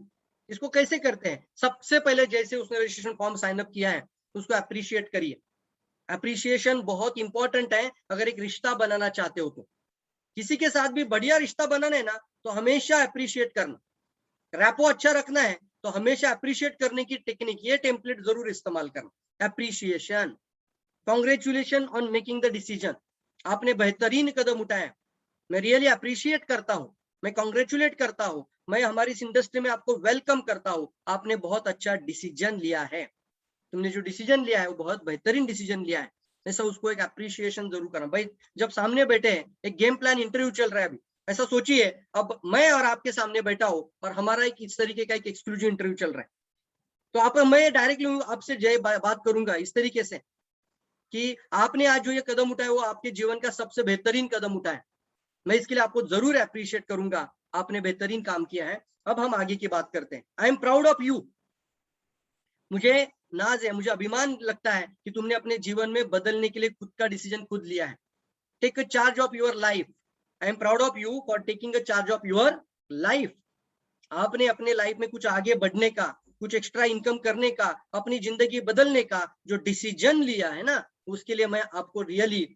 इसको कैसे करते हैं, सबसे पहले जैसे उसने रजिस्ट्रेशन फॉर्म साइन अप किया है उसको अप्रिशिएट करिए। अप्रिसिएशन बहुत इंपॉर्टेंट है अगर एक रिश्ता बनाना चाहते हो तो। किसी के साथ भी बढ़िया रिश्ता बनाना है ना तो हमेशा अप्रिशिएट करना, रैपो अच्छा रखना है तो हमेशा अप्रिशिएट करने की टेक्निक, ये टेम्पलेट जरूर इस्तेमाल करना। Appreciation, congratulation on making the decision, आपने बेहतरीन कदम उठाया, मैं रियली अप्रिशिएट करता हूँ, मैं कॉन्ग्रेचुलेट करता हूँ, मैं हमारी इस इंडस्ट्री में आपको वेलकम करता हूँ, आपने बहुत अच्छा डिसीजन लिया है, तुमने जो डिसीजन लिया है वो बहुत बेहतरीन डिसीजन लिया है। ऐसा उसको एक अप्रिशिएशन जरूर करना। भाई जब सामने बैठे हैं, एक गेम प्लान इंटरव्यू चल रहा है, अभी ऐसा सोचिए अब मैं और आपके सामने बैठा हो और हमारा एक इस तरीके का एक एक्सक्लूसिव इंटरव्यू चल रहा है, तो आप मैं डायरेक्टली आपसे जय बात करूंगा इस तरीके से कि आपने आज जो ये कदम उठाया वो आपके जीवन का सबसे बेहतरीन कदम उठाया, मैं इसके लिए आपको जरूर अप्रिशिएट करूंगा, आपने बेहतरीन काम किया है। अब हम आगे की बात करते हैं। आई एम प्राउड ऑफ यू, मुझे नाज है, मुझे अभिमान लगता है कि तुमने अपने जीवन में बदलने के लिए खुद का डिसीजन खुद लिया है। Take a charge of your life, I am proud of you for taking a charge of your life. आपने अपने लाइफ में कुछ आगे बढ़ने का, कुछ एक्स्ट्रा इनकम करने का, अपनी जिंदगी बदलने का जो डिसीजन लिया है ना, उसके लिए मैं आपको रियली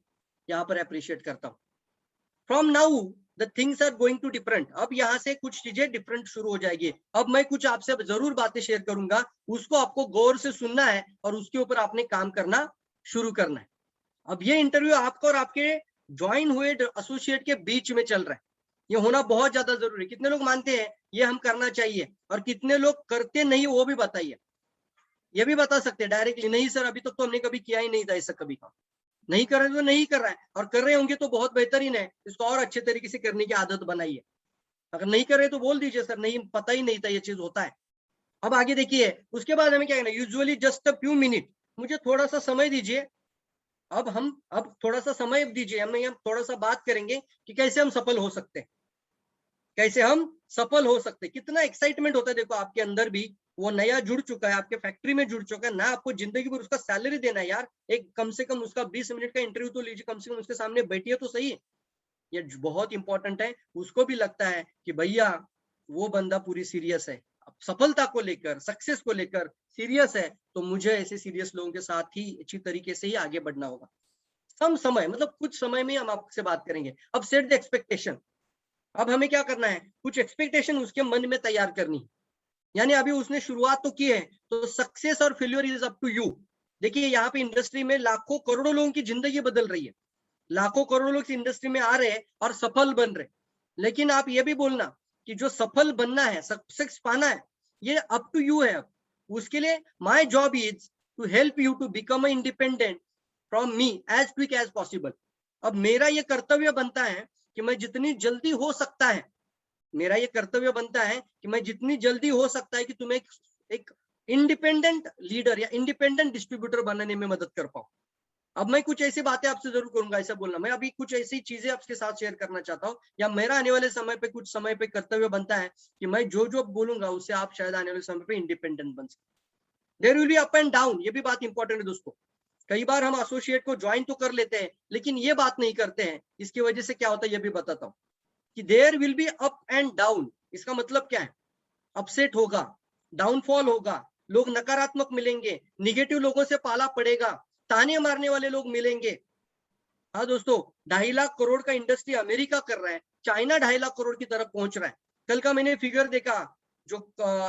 यहाँ पर अप्रिशिएट करता हूँ। From now the things are going to different, अब यहाँ से कुछ चीजें डिफरेंट शुरू हो जाएगी। अब मैं कुछ आपसे जरूर बातें शेयर करूंगा, उसको आपको गौर से सुनना है और उसके ऊपर आपने काम करना शुरू करना है। अब ये इंटरव्यू आपको और आपके ज्वाइन हुए एसोसिएट के बीच में चल रहा है, ये होना बहुत ज्यादा जरूरी है। कितने लोग मानते हैं ये हम करना चाहिए और कितने लोग करते नहीं, वो भी बताइए। ये भी बता सकते हैं डायरेक्टली, नहीं सर अभी तक तो हमने कभी किया ही नहीं था ऐसा, कभी का नहीं कर रहे तो नहीं कर रहा है, और कर रहे होंगे तो बहुत बेहतरीन है, इसको और अच्छे तरीके से करने की आदत बनाइए। अगर नहीं कर रहे तो बोल दीजिए सर नहीं पता ही नहीं था ये चीज होता है। अब आगे देखिए, उसके बाद हमें क्या करना है, usually just a few minute, मुझे थोड़ा सा समय दीजिए। अब थोड़ा सा समय दीजिए, हम थोड़ा सा बात करेंगे कि कैसे हम सफल हो सकते हैं, कैसे हम सफल हो सकते हैं। कितना एक्साइटमेंट होता है देखो आपके अंदर भी, वो नया जुड़ चुका है, आपके फैक्ट्री में जुड़ चुका है ना, आपको जिंदगी भर उसका सैलरी देना है यार, एक कम से कम उसका 20 मिनट का इंटरव्यू तो लीजिए, कम से कम उसके सामने बैठिए तो सही। ये बहुत इंपॉर्टेंट है, उसको भी लगता है कि भैया वो बंदा पूरी सीरियस है, सफलता को लेकर, सक्सेस को लेकर सीरियस है, तो मुझे ऐसे सीरियस लोगों के साथ ही अच्छी तरीके से ही आगे बढ़ना होगा। कम समय, मतलब कुछ समय में हम आपसे बात करेंगे। अब सेट द एक्सपेक्टेशन, अब हमें क्या करना है, कुछ एक्सपेक्टेशन उसके मन में तैयार करनी, यानी अभी उसने शुरुआत तो की है, तो सक्सेस और failure is up to you. देखिए यहाँ पे इंडस्ट्री में लाखों करोड़ों लोगों की जिंदगी बदल रही है, लाखों करोड़ों लोग इस इंडस्ट्री में आ रहे हैं और सफल बन रहे, लेकिन आप ये भी बोलना कि जो सफल बनना है, सक्सेस पाना है, ये अप टू यू है। अब उसके लिए my job is to help you to become independent from me as quick as possible. अब मेरा ये कर्तव्य बनता है कि मैं जितनी जल्दी हो सकता है, मेरा ये कर्तव्य बनता है कि मैं जितनी जल्दी हो सकता है कि तुम्हें एक इंडिपेंडेंट लीडर या इंडिपेंडेंट डिस्ट्रीब्यूटर बनने में मदद कर पाऊं। अब मैं कुछ ऐसी बातें आपसे जरूर करूंगा, ऐसा बोलना, मैं अभी कुछ ऐसी चीजें आपके साथ शेयर करना चाहता हूँ, या मेरा आने वाले समय पे कुछ समय पे कर्तव्य बनता है कि मैं जो जो बोलूंगा उससे आप शायद आने वाले समय पे इंडिपेंडेंट बन सकते। There will be up and down, ये भी बात इंपॉर्टेंट है दोस्तों। कई बार हम एसोसिएट को ज्वाइन तो कर लेते हैं लेकिन ये बात नहीं करते हैं, इसकी वजह से क्या होता है ये भी बताता हूँ कि there will be up and down. इसका मतलब क्या है? अपसेट होगा, डाउनफॉल होगा, लोग नकारात्मक मिलेंगे, निगेटिव लोगों से पाला पड़ेगा, ताने मारने वाले लोग मिलेंगे। हाँ दोस्तों, 2.5 लाख करोड़ का इंडस्ट्री अमेरिका कर रहा है, चाइना 2.5 लाख करोड़ की तरफ पहुंच रहा है। कल का मैंने फिगर देखा जो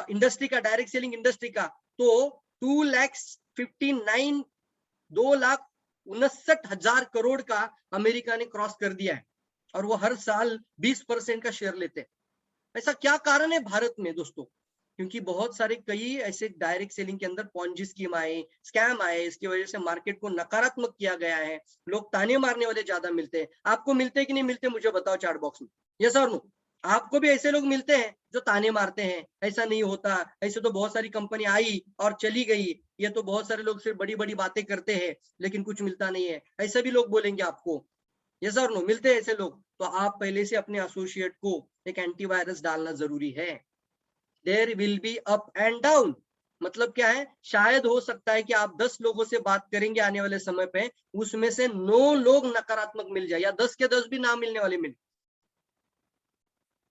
इंडस्ट्री का, डायरेक्ट सेलिंग इंडस्ट्री का, तो 2,59,000 करोड़ का अमेरिका ने क्रॉस कर दिया है, और वो हर साल 20% का शेयर लेते हैं। ऐसा क्या कारण है भारत में दोस्तों? क्योंकि बहुत सारे कई ऐसे डायरेक्ट सेलिंग के अंदर पॉन्जी स्कीम आए, स्कैम आए, इसकी वजह से मार्केट को नकारात्मक किया गया है, लोग ताने मारने वाले ज्यादा मिलते हैं। आपको मिलते हैं कि नहीं मिलते, मुझे बताओ चैट बॉक्स में, यस और नो। आपको भी ऐसे लोग मिलते हैं जो ताने मारते हैं, ऐसा नहीं होता, ऐसे तो बहुत सारी कंपनी आई और चली गई, ये तो बहुत सारे लोग सिर्फ बड़ी बड़ी बातें करते हैं लेकिन कुछ मिलता नहीं है, ऐसा भी लोग बोलेंगे आपको, यस और नो, मिलते हैं ऐसे लोग? तो आप पहले से अपने एसोसिएट को एक एंटीवायरस डालना जरूरी है। There will be up and down, मतलब क्या है? शायद हो सकता है कि आप 10 लोगों से बात करेंगे आने वाले समय पे, उसमें से 9 लोग नकारात्मक मिल जाए, या 10 के 10 भी ना मिलने वाले मिले।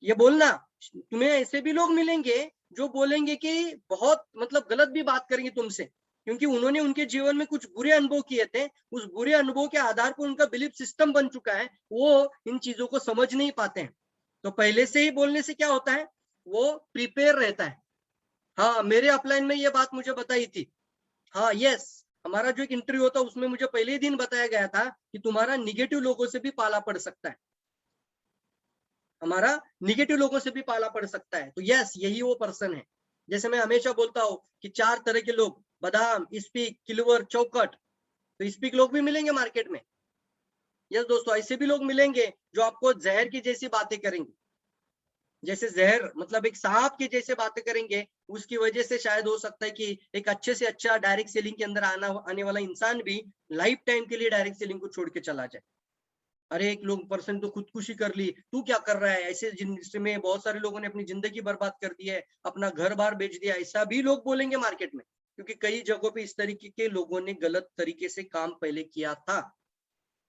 ये बोलना, तुम्हें ऐसे भी लोग मिलेंगे जो बोलेंगे कि बहुत मतलब गलत भी बात करेंगे तुमसे, क्योंकि उन्होंने उनके जीवन में कुछ बुरे अनुभव किए थे, उस बुरे अनुभव के आधार पर उनका बिलीफ सिस्टम बन चुका है, वो इन चीजों को समझ नहीं पाते हैं। तो पहले से ही बोलने से क्या होता है? वो प्रिपेयर रहता है। हाँ, मेरे अपलाइन में ये बात मुझे बताई थी। हाँ यस, हमारा जो एक इंटरव्यू होता उसमें मुझे पहले ही दिन बताया गया था कि तुम्हारा निगेटिव लोगों से भी पाला पड़ सकता है, हमारा निगेटिव लोगों से भी पाला पड़ सकता है। तो यस, यही वो पर्सन है। जैसे मैं हमेशा बोलता हूँ कि 4 तरह के लोग, बादाम, स्पीक, किलवर, चौकट, तो स्पीक लोग भी मिलेंगे मार्केट में। यस दोस्तों, ऐसे भी लोग मिलेंगे जो आपको जहर की जैसी बातें करेंगे, जैसे जहर मतलब एक सांप की जैसे बातें करेंगे, उसकी वजह से शायद हो सकता है कि एक अच्छे से अच्छा डायरेक्ट सेलिंग के अंदर आने वाला इंसान भी लाइफ टाइम के लिए डायरेक्ट सेलिंग को छोड़ के चला जाए। अरे एक लोग पर्सन तो खुदकुशी कर ली, तू क्या कर रहा है? ऐसे जिंदगी में बहुत सारे लोगों ने अपनी जिंदगी बर्बाद कर दी है, अपना घर बार बेच दिया, ऐसा भी लोग बोलेंगे मार्केट में, क्योंकि कई जगहों पे इस तरीके के लोगों ने गलत तरीके से काम पहले किया था,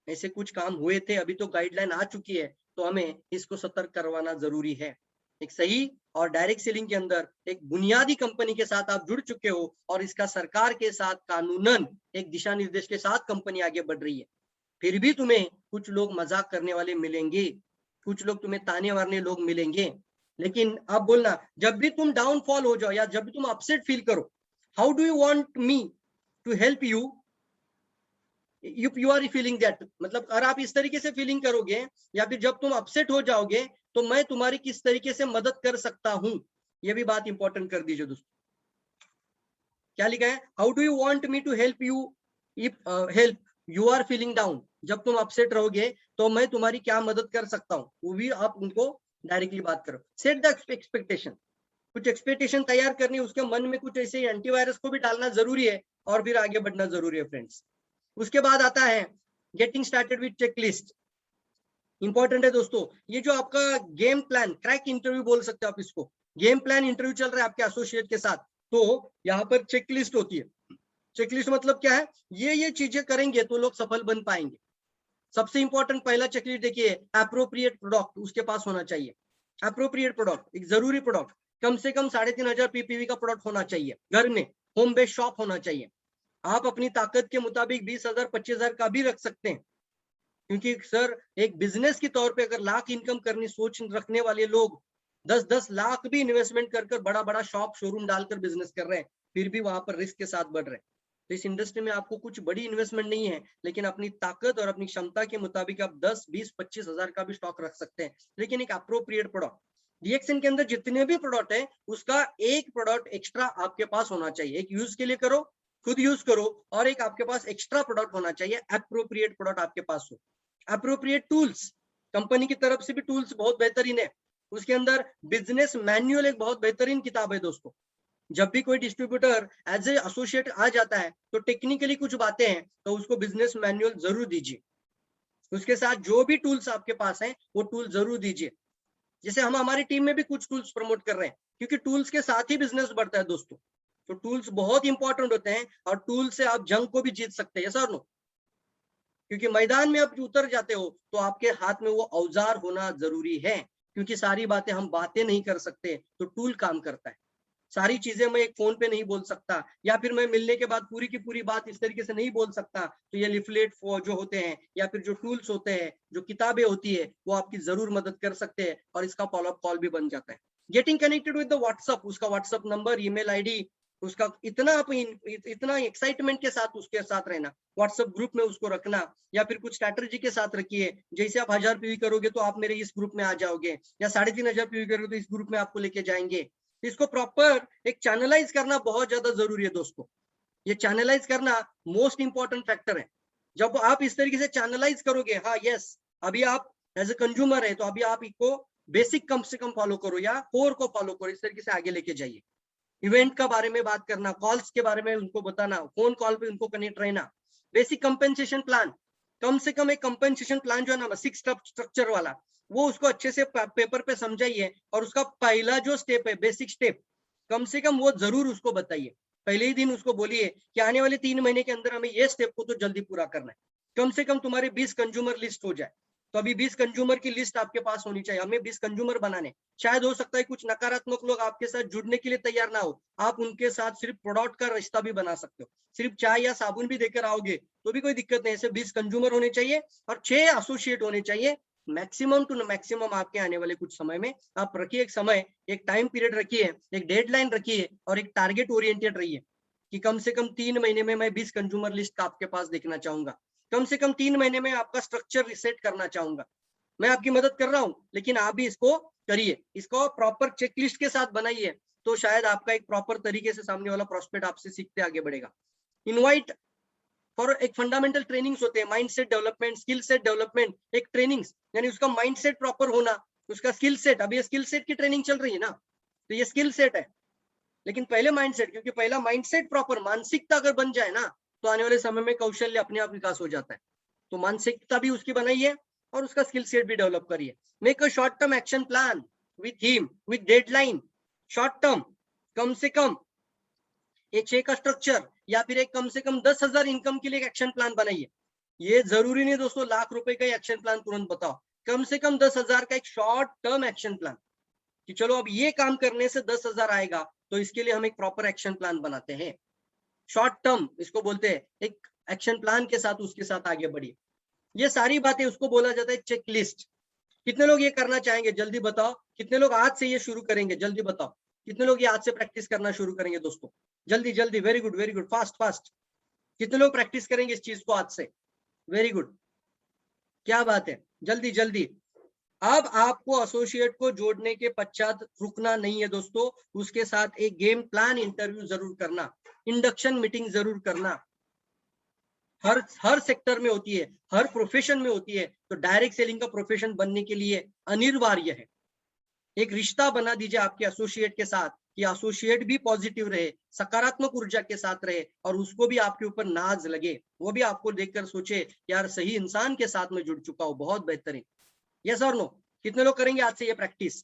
ऐसे कुछ काम हुए थे। अभी तो गाइडलाइन आ चुकी है, तो हमें इसको सतर्क करवाना जरूरी है। एक सही और डायरेक्ट सेलिंग के अंदर एक बुनियादी कंपनी के साथ आप जुड़ चुके हो, और इसका सरकार के साथ कानूनन एक दिशा निर्देश के साथ कंपनी आगे बढ़ रही है, फिर भी तुम्हें कुछ लोग मजाक करने वाले मिलेंगे, कुछ लोग तुम्हें ताने मारने लोग मिलेंगे। लेकिन अब बोलना, जब भी तुम डाउनफॉल हो जाओ या जब भी तुम अपसेट फील करो, how do you want me to help you you are feeling that, मतलब अगर आप इस तरीके से फीलिंग करोगे या फिर जब तुम अपसेट हो जाओगे तो मैं तुम्हारी किस तरीके से मदद कर सकता हूं, ये भी बात इंपॉर्टेंट कर दीजिए दोस्तों। क्या लिखा है? How do you want me to help you if help you are feeling down, जब तुम अपसेट रहोगे तो मैं तुम्हारी क्या मदद कर सकता हूँ, वो भी आप उनको डायरेक्टली बात करो। सेट द एक्सपेक्टेशन, कुछ एक्सपेक्टेशन तैयार करनी, उसके मन में कुछ ऐसे एंटीवायरस को भी डालना जरूरी है, और फिर आगे बढ़ना जरूरी है फ्रेंड्स। उसके बाद आता है getting started with checklist. Important है दोस्तों, ये जो आपका गेम प्लान, क्रैक इंटरव्यू बोल सकते हो आप इसको, गेम प्लान इंटरव्यू चल रहा है आपके एसोसिएट के साथ, तो यहाँ पर चेकलिस्ट होती है। चेकलिस्ट मतलब क्या है? ये चीजें करेंगे तो लोग सफल बन पाएंगे। सबसे इंपॉर्टेंट पहला चेकलिस्ट देखिए, एप्रोप्रिएट प्रोडक्ट उसके पास होना चाहिए। एप्रोप्रिएट प्रोडक्ट, एक जरूरी प्रोडक्ट, कम से कम 3,500 पीपीवी का प्रोडक्ट होना चाहिए, घर में होम बेस्ड शॉप होना चाहिए। आप अपनी ताकत के मुताबिक 20,000 25,000 का भी रख सकते हैं, क्योंकि सर एक बिजनेस के तौर पे अगर लाख इनकम करनी सोच रखने वाले लोग 10-10 लाख भी इन्वेस्टमेंट कर बड़ा बड़ा शॉप शोरूम डालकर बिजनेस कर रहे हैं, फिर भी वहां पर रिस्क के साथ बढ़ रहे हैं। तो इस इंडस्ट्री में आपको कुछ बड़ी इन्वेस्टमेंट नहीं है, लेकिन अपनी ताकत और अपनी क्षमता के मुताबिक आप 10, 20, 25,000 का भी स्टॉक रख सकते हैं, लेकिन एक अप्रोप्रिएट प्रोडक्ट। डीएक्सएन के अंदर जितने भी प्रोडक्ट है उसका एक प्रोडक्ट एक्स्ट्रा आपके पास होना चाहिए, एक यूज के लिए करो, खुद यूज करो, और एक आपके पास एक्स्ट्रा प्रोडक्ट होना चाहिए, अप्रोप्रिएट प्रोडक्ट आपके पास हो। अप्रोप्रिएट टूल्स, कंपनी की तरफ से भी टूल्स बहुत बेहतरीन है, उसके अंदर बिजनेस मैन्युअल एक बहुत बेहतरीन किताब है दोस्तों। जब भी कोई डिस्ट्रीब्यूटर एज ए एसोसिएट आ जाता है तो टेक्निकली कुछ बातें हैं तो उसको बिजनेस मैन्युअल जरूर दीजिए, उसके साथ जो भी टूल्स आपके पास हैं वो टूल जरूर दीजिए। जैसे हम हमारी टीम में भी कुछ टूल्स प्रमोट कर रहे हैं, क्योंकि टूल्स के साथ ही बिजनेस बढ़ता है दोस्तों। तो टूल्स बहुत इंपॉर्टेंट होते हैं, और टूल से आप जंग को भी जीत सकते हैं, सर नो, क्योंकि मैदान में आप उतर जाते हो तो आपके हाथ में वो औजार होना जरूरी है। क्योंकि सारी बातें हम बातें नहीं कर सकते, तो टूल काम करता है। सारी चीजें मैं एक फोन पे नहीं बोल सकता, या फिर मैं मिलने के बाद पूरी की पूरी बात इस तरीके से नहीं बोल सकता। तो ये लिफलेट जो होते हैं या फिर जो टूल्स होते हैं, जो किताबें होती है, वो आपकी जरूर मदद कर सकते हैं और इसका फॉलोअप कॉल भी बन जाता है। Getting connected with the WhatsApp, उसका व्हाट्सअप नंबर, ईमेल आईडी, उसका इतना एक्साइटमेंट के साथ उसके साथ रहना, व्हाट्सएप ग्रुप में उसको रखना, या फिर कुछ स्ट्रैटेजी के साथ रखिए। जैसे आप 1000 पीवी करोगे तो आप मेरे इस ग्रुप में आ जाओगे, या 3500 पीवी करोगे तो इस ग्रुप में आपको लेके जाएंगे। इसको प्रॉपर एक चैनलाइज करना बहुत ज्यादा जरूरी है दोस्तों। ये चैनलाइज करना मोस्ट इंपॉर्टेंट फैक्टर है। जब आप इस तरीके से चैनलाइज करोगे, हाँ यस, अभी आप एज ए कंज्यूमर है तो अभी आप इसको बेसिक कम से कम फॉलो करो या कोर को फॉलो करो, इस तरीके से आगे लेके जाइए। इवेंट का बारे में बात करना, कॉल्स के बारे में उनको बताना, फोन कॉल पे उनको कनेक्ट रहना, बेसिक कंपेंसेशन प्लान, कम से कम एक कंपेंसेशन प्लान जो है ना 6 स्टेप स्ट्रक्चर वाला, वो उसको अच्छे से पेपर पे समझाइए, और उसका पहला जो स्टेप है बेसिक स्टेप, कम से कम वो जरूर उसको बताइए। पहले ही दिन उसको बोलिए कि आने वाले 3 महीने के अंदर हमें ये स्टेप को तो जल्दी पूरा करना है। कम से कम तुम्हारे 20 कंज्यूमर लिस्ट हो जाए। तो अभी 20 कंज्यूमर की लिस्ट आपके पास होनी चाहिए, हमें 20 कंज्यूमर बनाने। शायद हो सकता है कुछ नकारात्मक लोग आपके साथ जुड़ने के लिए तैयार ना हो, आप उनके साथ सिर्फ प्रोडक्ट का रिश्ता भी बना सकते हो, सिर्फ चाय या साबुन भी देकर आओगे तो भी कोई दिक्कत नहीं। ऐसे 20 कंज्यूमर होने चाहिए और 6 एसोसिएट होने चाहिए, मैक्सिमम टू मैक्सिमम। आपके आने वाले कुछ समय में आप रखिए एक समय, एक टाइम पीरियड रखिए, एक डेडलाइन रखिए और एक टारगेट ओरिएंटेड रहिए कि कम से कम 3 महीने में मैं 20 कंज्यूमर लिस्ट का आपके पास देखना चाहूंगा। कम से कम 3 महीने में आपका स्ट्रक्चर रिसेट करना चाहूंगा। मैं आपकी मदद कर रहा हूं, लेकिन आप भी इसको करिए, इसको प्रॉपर चेकलिस्ट के साथ बनाइए, तो शायद आपका एक प्रॉपर तरीके से सामने वाला प्रोस्पेक्ट आपसे सीखते आगे बढ़ेगा। इनवाइट फॉर एक फंडामेंटल ट्रेनिंग्स होते हैं, mindset development, skill set development, एक ट्रेनिंग्स, यानी उसका माइंडसेट प्रॉपर होना, उसका स्किल सेट। अभी ये स्किल सेट की ट्रेनिंग चल रही है ना, तो ये स्किल सेट है, लेकिन पहले माइंडसेट, क्योंकि पहला माइंडसेट प्रॉपर मानसिकता अगर बन जाए ना, तो आने वाले समय में कौशल्य अपने आप विकास हो जाता है। तो मानसिकता भी उसकी बनाइए और उसका स्किल सेट भी डेवलप करिए। Make a short term action plan with him, with deadline, short term, कम से कम एक 6 का स्ट्रक्चर, या फिर एक कम से कम 10,000 इनकम के लिए एक एक्शन प्लान बनाइए। ये जरूरी नहीं दोस्तों लाख रुपए का एक्शन प्लान तुरंत बताओ, कम से कम 10,000 का एक शॉर्ट टर्म एक्शन प्लान, कि चलो अब ये काम करने से 10,000 आएगा, तो इसके लिए हम एक प्रॉपर एक्शन प्लान बनाते हैं। शॉर्ट टर्म इसको बोलते हैं, एक एक्शन प्लान के साथ उसके साथ आगे बढ़िए। ये सारी बातें उसको बोला जाता है चेक लिस्ट। कितने लोग ये करना चाहेंगे जल्दी बताओ, कितने लोग आज से ये शुरू करेंगे जल्दी बताओ, कितने लोग ये आज से प्रैक्टिस करना शुरू करेंगे दोस्तों, जल्दी जल्दी, वेरी गुड, फास्ट फास्ट। कितने लोग प्रैक्टिस करेंगे इस चीज को आज से, वेरी गुड, क्या बात है, जल्दी जल्दी। अब आपको एसोसिएट को जोड़ने के पश्चात रुकना नहीं है दोस्तों, उसके साथ एक गेम प्लान इंटरव्यू जरूर करना, इंडक्शन मीटिंग जरूर करना। हर सेक्टर में होती है, हर प्रोफेशन में होती है, तो डायरेक्ट सेलिंग का प्रोफेशन बनने के लिए अनिवार्य है। एक रिश्ता बना दीजिए आपके एसोसिएट के साथ, कि एसोसिएट भी पॉजिटिव रहे, सकारात्मक ऊर्जा के साथ रहे, और उसको भी आपके ऊपर नाज लगे, वो भी आपको देखकर सोचे यार सही इंसान के साथ में जुड़ चुका हूं, बहुत बेहतरीन। यस और नो, कितने लोग करेंगे आज से ये प्रैक्टिस?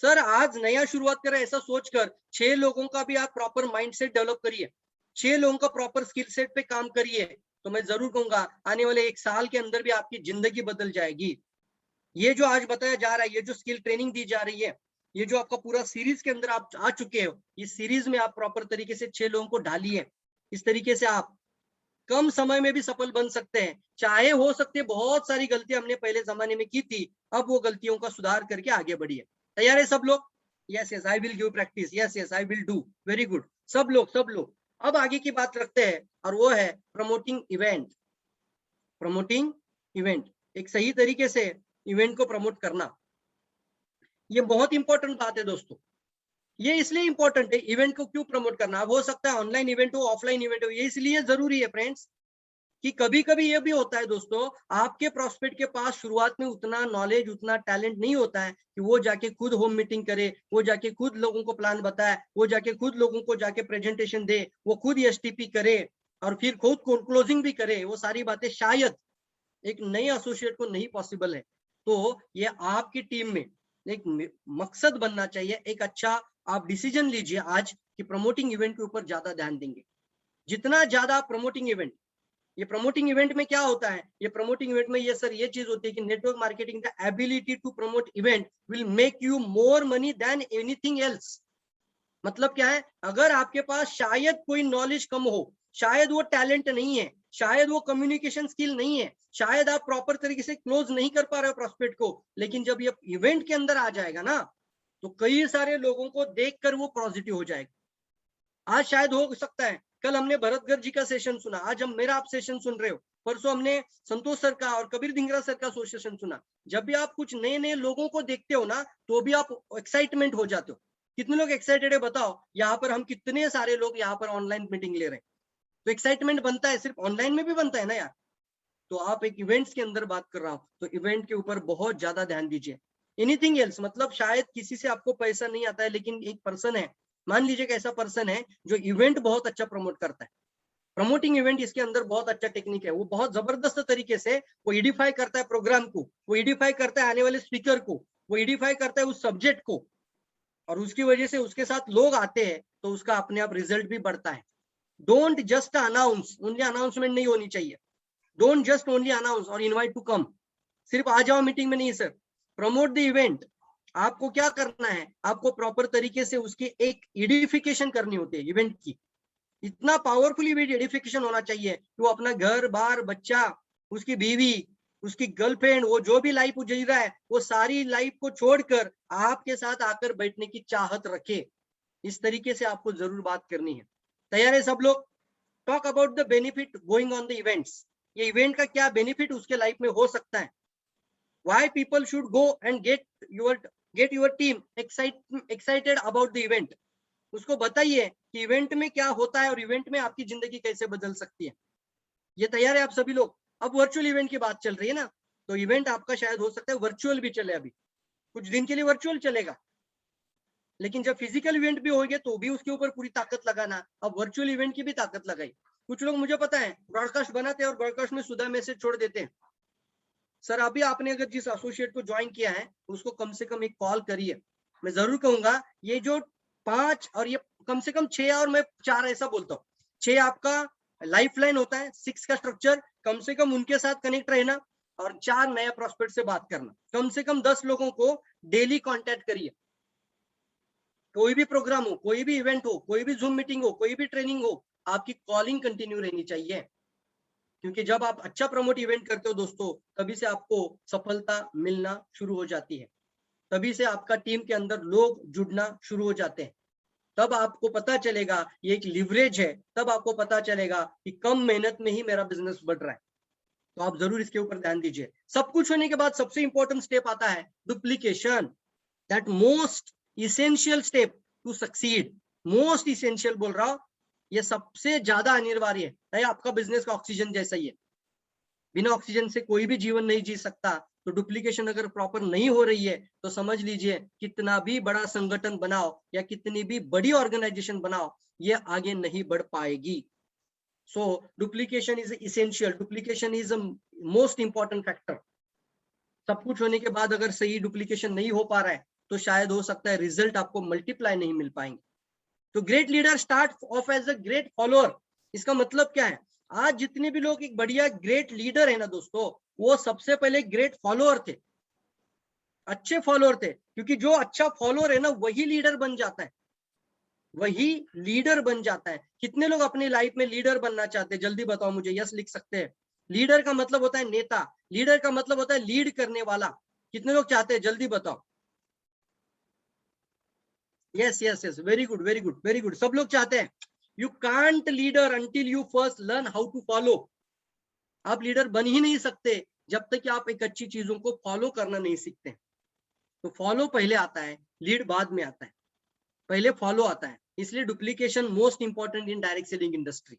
सर आज नया शुरुआत करें ऐसा सोचकर 6 लोगों का भी आप प्रॉपर माइंडसेट डेवलप करिए, 6 लोगों का प्रॉपर स्किल सेट पे काम करिए, तो मैं जरूर कहूंगा आने वाले 1 साल के अंदर भी आपकी जिंदगी बदल जाएगी। ये जो आज बताया जा रहा है, ये जो स्किल ट्रेनिंग दी जा रही है, ये जो आपका पूरा सीरीज के अंदर आप आ चुके हो, इस सीरीज में आप प्रॉपर तरीके से 6 लोगों को ढालिए। इस तरीके से आप कम समय में भी सफल बन सकते हैं। चाहे हो सकती है बहुत सारी गलतियां हमने पहले जमाने में की थी, अब वो गलतियों का सुधार करके आगे बढ़िए। तैयार है सब लोग? Yes yes, I will give practice, yes yes I will do, very good, सब लोग सब लोग। अब आगे की बात रखते हैं, और वो है प्रमोटिंग इवेंट। प्रमोटिंग इवेंट, एक सही तरीके से इवेंट को प्रमोट करना, ये बहुत इंपॉर्टेंट बात है दोस्तों। ये इसलिए इंपॉर्टेंट है, इवेंट को क्यों प्रमोट करना, अब हो सकता है ऑनलाइन इवेंट हो, ऑफलाइन इवेंट हो, ये इसलिए जरूरी है फ्रेंड्स कि कभी कभी ये भी होता है दोस्तों, आपके प्रोस्पेक्ट के पास शुरुआत में उतना नॉलेज, उतना टैलेंट नहीं होता है कि वो जाके खुद होम मीटिंग करे, वो जाके खुद लोगों को प्लान बताए, वो जाके खुद लोगों को जाके प्रेजेंटेशन दे, वो खुद एसटीपी करे और फिर खुद क्लोजिंग भी करे। वो सारी बातें शायद एक नए एसोसिएट को नहीं पॉसिबल है। तो ये आपकी टीम में एक मकसद बनना चाहिए, एक अच्छा आप डिसीजन लीजिए आज कि प्रमोटिंग इवेंट के ऊपर ज्यादा ध्यान देंगे। जितना ज्यादा प्रमोटिंग इवेंट, ये प्रमोटिंग इवेंट में क्या होता है, ये प्रमोटिंग इवेंट में ये सर ये चीज होती है कि network marketing the ability to promote event will make you more money than anything else. मतलब क्या है, अगर आपके पास शायद कोई नॉलेज कम हो, शायद वो टैलेंट नहीं है, शायद वो कम्युनिकेशन स्किल नहीं है, शायद आप प्रॉपर तरीके से क्लोज नहीं कर पा रहे हो प्रोस्पेक्ट को, लेकिन जब ये इवेंट के अंदर आ जाएगा ना, तो कई सारे लोगों को देखकर वो पॉजिटिव हो जाएगा। आज शायद हो सकता है, कल हमने भरत गर्ग जी का सेशन सुना, आज हम मेरा आप सेशन सुन रहे हो, परसों हमने संतोष सर का और कबीर धिंगरा सर का सेशन सुना। जब भी आप कुछ नए नए लोगों को देखते हो ना, तो भी आप एक्साइटमेंट हो जाते हो। कितने लोग एक्साइटेड है बताओ, यहाँ पर हम कितने सारे लोग यहाँ पर ऑनलाइन मीटिंग ले रहे हैं, तो एक्साइटमेंट बनता है, सिर्फ ऑनलाइन में भी बनता है ना यार। तो आप एक इवेंट्स के अंदर बात कर रहा हूँ, तो इवेंट के ऊपर बहुत ज्यादा ध्यान दीजिए। एनीथिंग एल्स, मतलब शायद किसी से आपको पैसा नहीं आता है, लेकिन एक पर्सन है, मान लीजिए कि ऐसा पर्सन है जो इवेंट बहुत अच्छा प्रमोट करता है, प्रमोटिंग इवेंट इसके अंदर बहुत अच्छा टेक्निक है, वो बहुत जबरदस्त तरीके से वो एडिफाई करता है प्रोग्राम को, वो एडिफाई करता है आने वाले स्पीकर को, वो एडिफाई करता है उस सब्जेक्ट को, और उसकी वजह से उसके साथ लोग आते हैं, तो उसका अपने आप रिजल्ट भी बढ़ता है। Don't just announce, only announcement नहीं होनी चाहिए। डोंट जस्ट ओनली अनाउंस और इनवाइट टू कम, सिर्फ आ जाओ मीटिंग में नहीं सर, प्रमोट द इवेंट। आपको क्या करना है, आपको प्रॉपर तरीके से उसकी एक एडिफिकेशन करनी होती है इवेंट की। इतना पावरफुल इवेंट एडिफिकेशन होना चाहिए कि वो अपना घर बार, बच्चा, उसकी बीवी, उसकी गर्लफ्रेंड, वो जो भी लाइफ जी रहा है, वो सारी लाइफ को छोड़कर आपके साथ आकर बैठने की चाहत रखे। इस तरीके से आपको जरूर बात करनी है। तैयार है सब लोग? Talk about the benefit going on the events. ये इवेंट का क्या बेनिफिट उसके लाइफ में हो सकता है। Why people should go and get your team excited about the event। उसको बताइए कि इवेंट में क्या होता है और इवेंट में आपकी जिंदगी कैसे बदल सकती है। ये तैयार है आप सभी लोग? अब वर्चुअल इवेंट की बात चल रही है ना, तो इवेंट आपका शायद हो सकता है वर्चुअल भी चले, अभी कुछ दिन के लिए वर्चुअल चलेगा, लेकिन जब फिजिकल इवेंट भी होंगे तो भी उसके ऊपर पूरी ताकत लगाना। अब वर्चुअल इवेंट की भी ताकत लगाई। कुछ लोग मुझे पता है ब्रॉडकास्ट बनाते हैं और ब्रॉडकास्ट में सुधा मैसेज छोड़ देते हैं। सर अभी आपने अगर जिस एसोसिएट को ज्वाइन किया है उसको कम से कम एक कॉल करिए। मैं जरूर कहूंगा ये जो 5 और ये कम से कम 6 और मैं 4 ऐसा बोलता हूँ, 6 आपका लाइफलाइन होता है, 6 का स्ट्रक्चर, कम से कम उनके साथ कनेक्ट रहना, और 4 नया प्रोस्पेक्ट से बात करना। कम से कम 10 लोगों को डेली कांटेक्ट करिए। कोई भी प्रोग्राम हो, कोई भी इवेंट हो, कोई भी जूम मीटिंग हो, कोई भी ट्रेनिंग हो, आपकी कॉलिंग कंटिन्यू रहनी चाहिए। क्योंकि जब आप अच्छा प्रमोट इवेंट करते हो दोस्तों, तभी से आपको सफलता मिलना शुरू हो जाती है, तभी से आपका टीम के अंदर लोग जुड़ना शुरू हो जाते हैं। तब आपको पता चलेगा ये एक लिवरेज है, तब आपको पता चलेगा कि कम मेहनत में ही मेरा बिजनेस बढ़ रहा है। तो आप जरूर इसके ऊपर ध्यान दीजिए। सब कुछ होने के बाद सबसे इंपॉर्टेंट स्टेप आता है duplication, that most essential step to succeed. Most essential बोल रहा हूं, ये सबसे ज्यादा अनिवार्य है। आपका बिजनेस का ऑक्सीजन जैसा ही है, बिना ऑक्सीजन से कोई भी जीवन नहीं जी सकता। तो डुप्लीकेशन अगर प्रॉपर नहीं हो रही है तो समझ लीजिए कितना भी बड़ा संगठन बनाओ या कितनी भी बड़ी ऑर्गेनाइजेशन बनाओ, ये आगे नहीं बढ़ पाएगी। So duplication is essential, duplication is most important factor. सब कुछ होने के बाद अगर सही डुप्लीकेशन नहीं हो पा रहा है तो शायद हो सकता है रिजल्ट आपको मल्टीप्लाई नहीं मिल पाएंगे। तो great leader start off as a great follower. इसका मतलब क्या है, आज जितने भी लोग एक बढ़िया ग्रेट लीडर है ना दोस्तों, वो सबसे पहले ग्रेट फॉलोअर थे, अच्छे फॉलोअर थे। क्योंकि जो अच्छा फॉलोअर है ना वही लीडर बन जाता है, वही लीडर बन जाता है। कितने लोग अपनी लाइफ में लीडर बनना चाहते हैं, जल्दी बताओ मुझे, यस लिख सकते हैं। लीडर का मतलब होता है नेता, लीडर का मतलब होता है लीड करने वाला। कितने लोग चाहते हैं, जल्दी बताओ। Yes yes yes, very good very good very good, सब लोग चाहते हैं। You can't leader until you first learn how to follow. आप लीडर बन ही नहीं सकते जब तक कि आप एक अच्छी चीजों को फॉलो करना नहीं सीखते। तो फॉलो पहले आता है, लीड बाद में आता है, पहले फॉलो आता है। इसलिए duplication most important in direct selling industry.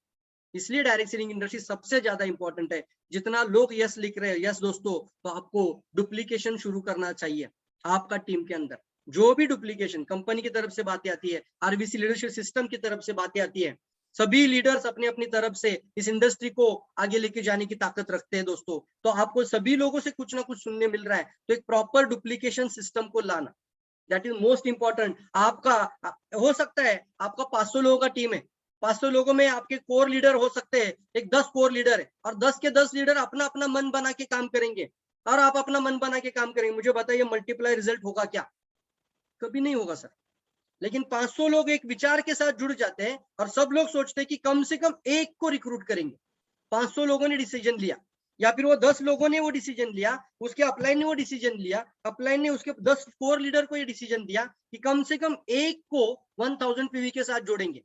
इसलिए डायरेक्ट सेलिंग इंडस्ट्री सबसे ज्यादा इंपॉर्टेंट है। जितना लोग यस लिख रहे हैं, यस दोस्तों, तो आपको डुप्लीकेशन शुरू करना चाहिए आपका टीम के अंदर। जो भी डुप्लीकेशन कंपनी की तरफ से बातें आती है, आरबीसी लीडरशिप सिस्टम की तरफ से बातें आती है, सभी लीडर्स अपनी अपनी तरफ से इस इंडस्ट्री को आगे लेके जाने की ताकत रखते हैं दोस्तों। तो आपको सभी लोगों से कुछ ना कुछ सुनने मिल रहा है, तो एक प्रॉपर डुप्लीकेशन सिस्टम को लाना, दैट इज मोस्ट इंपॉर्टेंट। आपका हो सकता है आपका 500 लोगों का टीम है, 500 लोगों में आपके कोर लीडर हो सकते हैं, एक 10 कोर लीडर है और 10 के 10 लीडर अपना अपना मन बना के काम करेंगे और आप अपना मन बना के काम करेंगे। मुझे बताइए मल्टीप्लाई रिजल्ट होगा क्या? कभी नहीं होगा सर। लेकिन 500 लोग एक विचार के साथ जुड़ जाते हैं और सब लोग सोचते हैं कि कम से कम एक को रिक्रूट करेंगे। 500 लोगों ने डिसीजन लिया या फिर वो 10 लोगों ने वो डिसीजन लिया, उसके अपलाइन ने वो डिसीजन लिया, अपलाइन ने उसके 10 कोर लीडर को ये डिसीजन दिया कि कम से कम एक को 1000 पीवी के साथ जोड़ेंगे।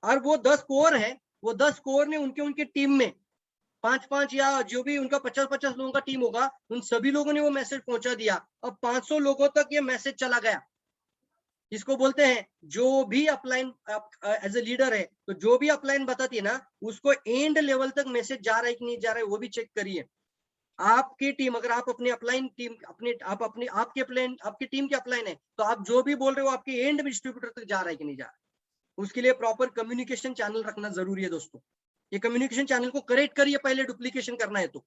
और वो 10 कोर है, वो 10 कोर ने उनके उनके टीम में 5-5 या जो भी उनका 50-50 लोगों का टीम होगा, उन सभी लोगों ने वो मैसेज पहुंचा दिया। अब 500 लोगों तक ये मैसेज चला गया। इसको बोलते हैं जो भी अपलाइन एज ए लीडर है, तो जो भी अपलाइन बताती है ना, उसको एंड लेवल तक मैसेज जा रहा है कि नहीं जा रहा है वो भी चेक करिए। आपकी टीम, अगर आप अपने अपलाइन टीम आपके अपलाइन, आपकी टीम के अपलाइन है, तो आप जो भी बोल रहे हो आपके एंड डिस्ट्रीब्यूटर तक जा रहा है कि नहीं जा रहा है। उसके लिए प्रॉपर कम्युनिकेशन चैनल रखना जरूरी है दोस्तों। ये कम्युनिकेशन चैनल को करेक्ट करिए पहले डुप्लीकेशन करना है तो।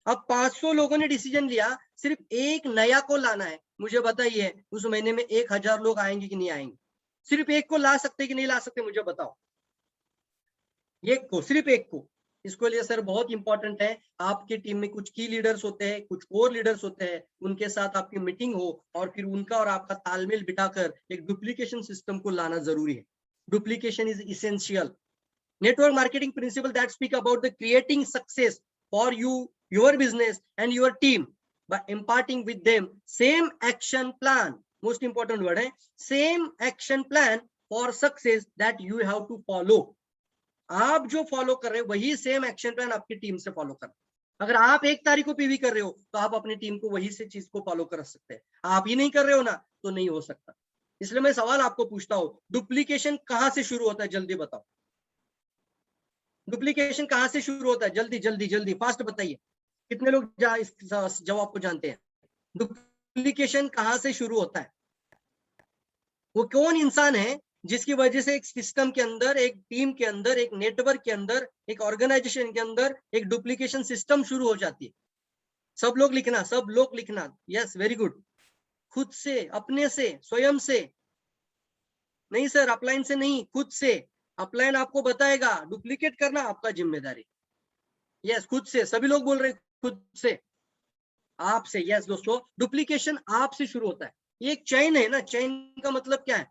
अब 500 लोगों ने डिसीजन लिया सिर्फ एक नया को लाना है। मुझे बताइए उस महीने में 1000 लोग आएंगे कि नहीं आएंगे? सिर्फ एक को ला सकते कि नहीं ला सकते, मुझे बताओ। एक को, सिर्फ एक को। इसको लिए सर बहुत इंपॉर्टेंट है, आपकी टीम में कुछ की लीडर्स होते हैं, कुछ कोर लीडर्स होते हैं, उनके साथ आपकी मीटिंग हो और फिर उनका और आपका तालमेल बिठाकर एक डुप्लीकेशन सिस्टम को लाना जरूरी है। Duplication is essential. Network marketing principle that speak about the creating success for you, your business and your team by imparting with them same action plan. Most important word है same action plan for success that you have to follow. आप जो follow कर रहे हो वही same action plan आपकी team से follow करना। अगर आप 1 तारीख को पीवी कर रहे हो तो आप अपनी टीम को वही से चीज को फॉलो कर सकते हैं। आप ही नहीं कर रहे हो ना, तो नहीं हो सकता। इसलिए मैं सवाल आपको पूछता हूँ, डुप्लीकेशन कहां से शुरू होता है? जल्दी बताओ, डुप्लीकेशन कहां से शुरू होता है? जल्दी जल्दी जल्दी फास्ट बताइए। कितने लोग इस जवाब को जानते हैं? डुप्लीकेशन कहां से शुरू होता है? वो कौन इंसान है जिसकी वजह से एक सिस्टम के अंदर, एक टीम के अंदर, एक नेटवर्क के अंदर, एक ऑर्गेनाइजेशन के अंदर एक डुप्लीकेशन सिस्टम शुरू हो जाती है? सब लोग लिखना, सब लोग लिखना। Yes, very good. खुद से, अपने से, स्वयं से। नहीं सर, अपलाइन से नहीं, खुद से। अपलाइन आपको बताएगा, डुप्लीकेट करना आपका जिम्मेदारी। यस, खुद से। सभी लोग बोल रहे खुद से, आपसे। यस दोस्तों, डुप्लीकेशन आपसे शुरू होता है। ये एक चेन है ना, चेन का मतलब क्या है?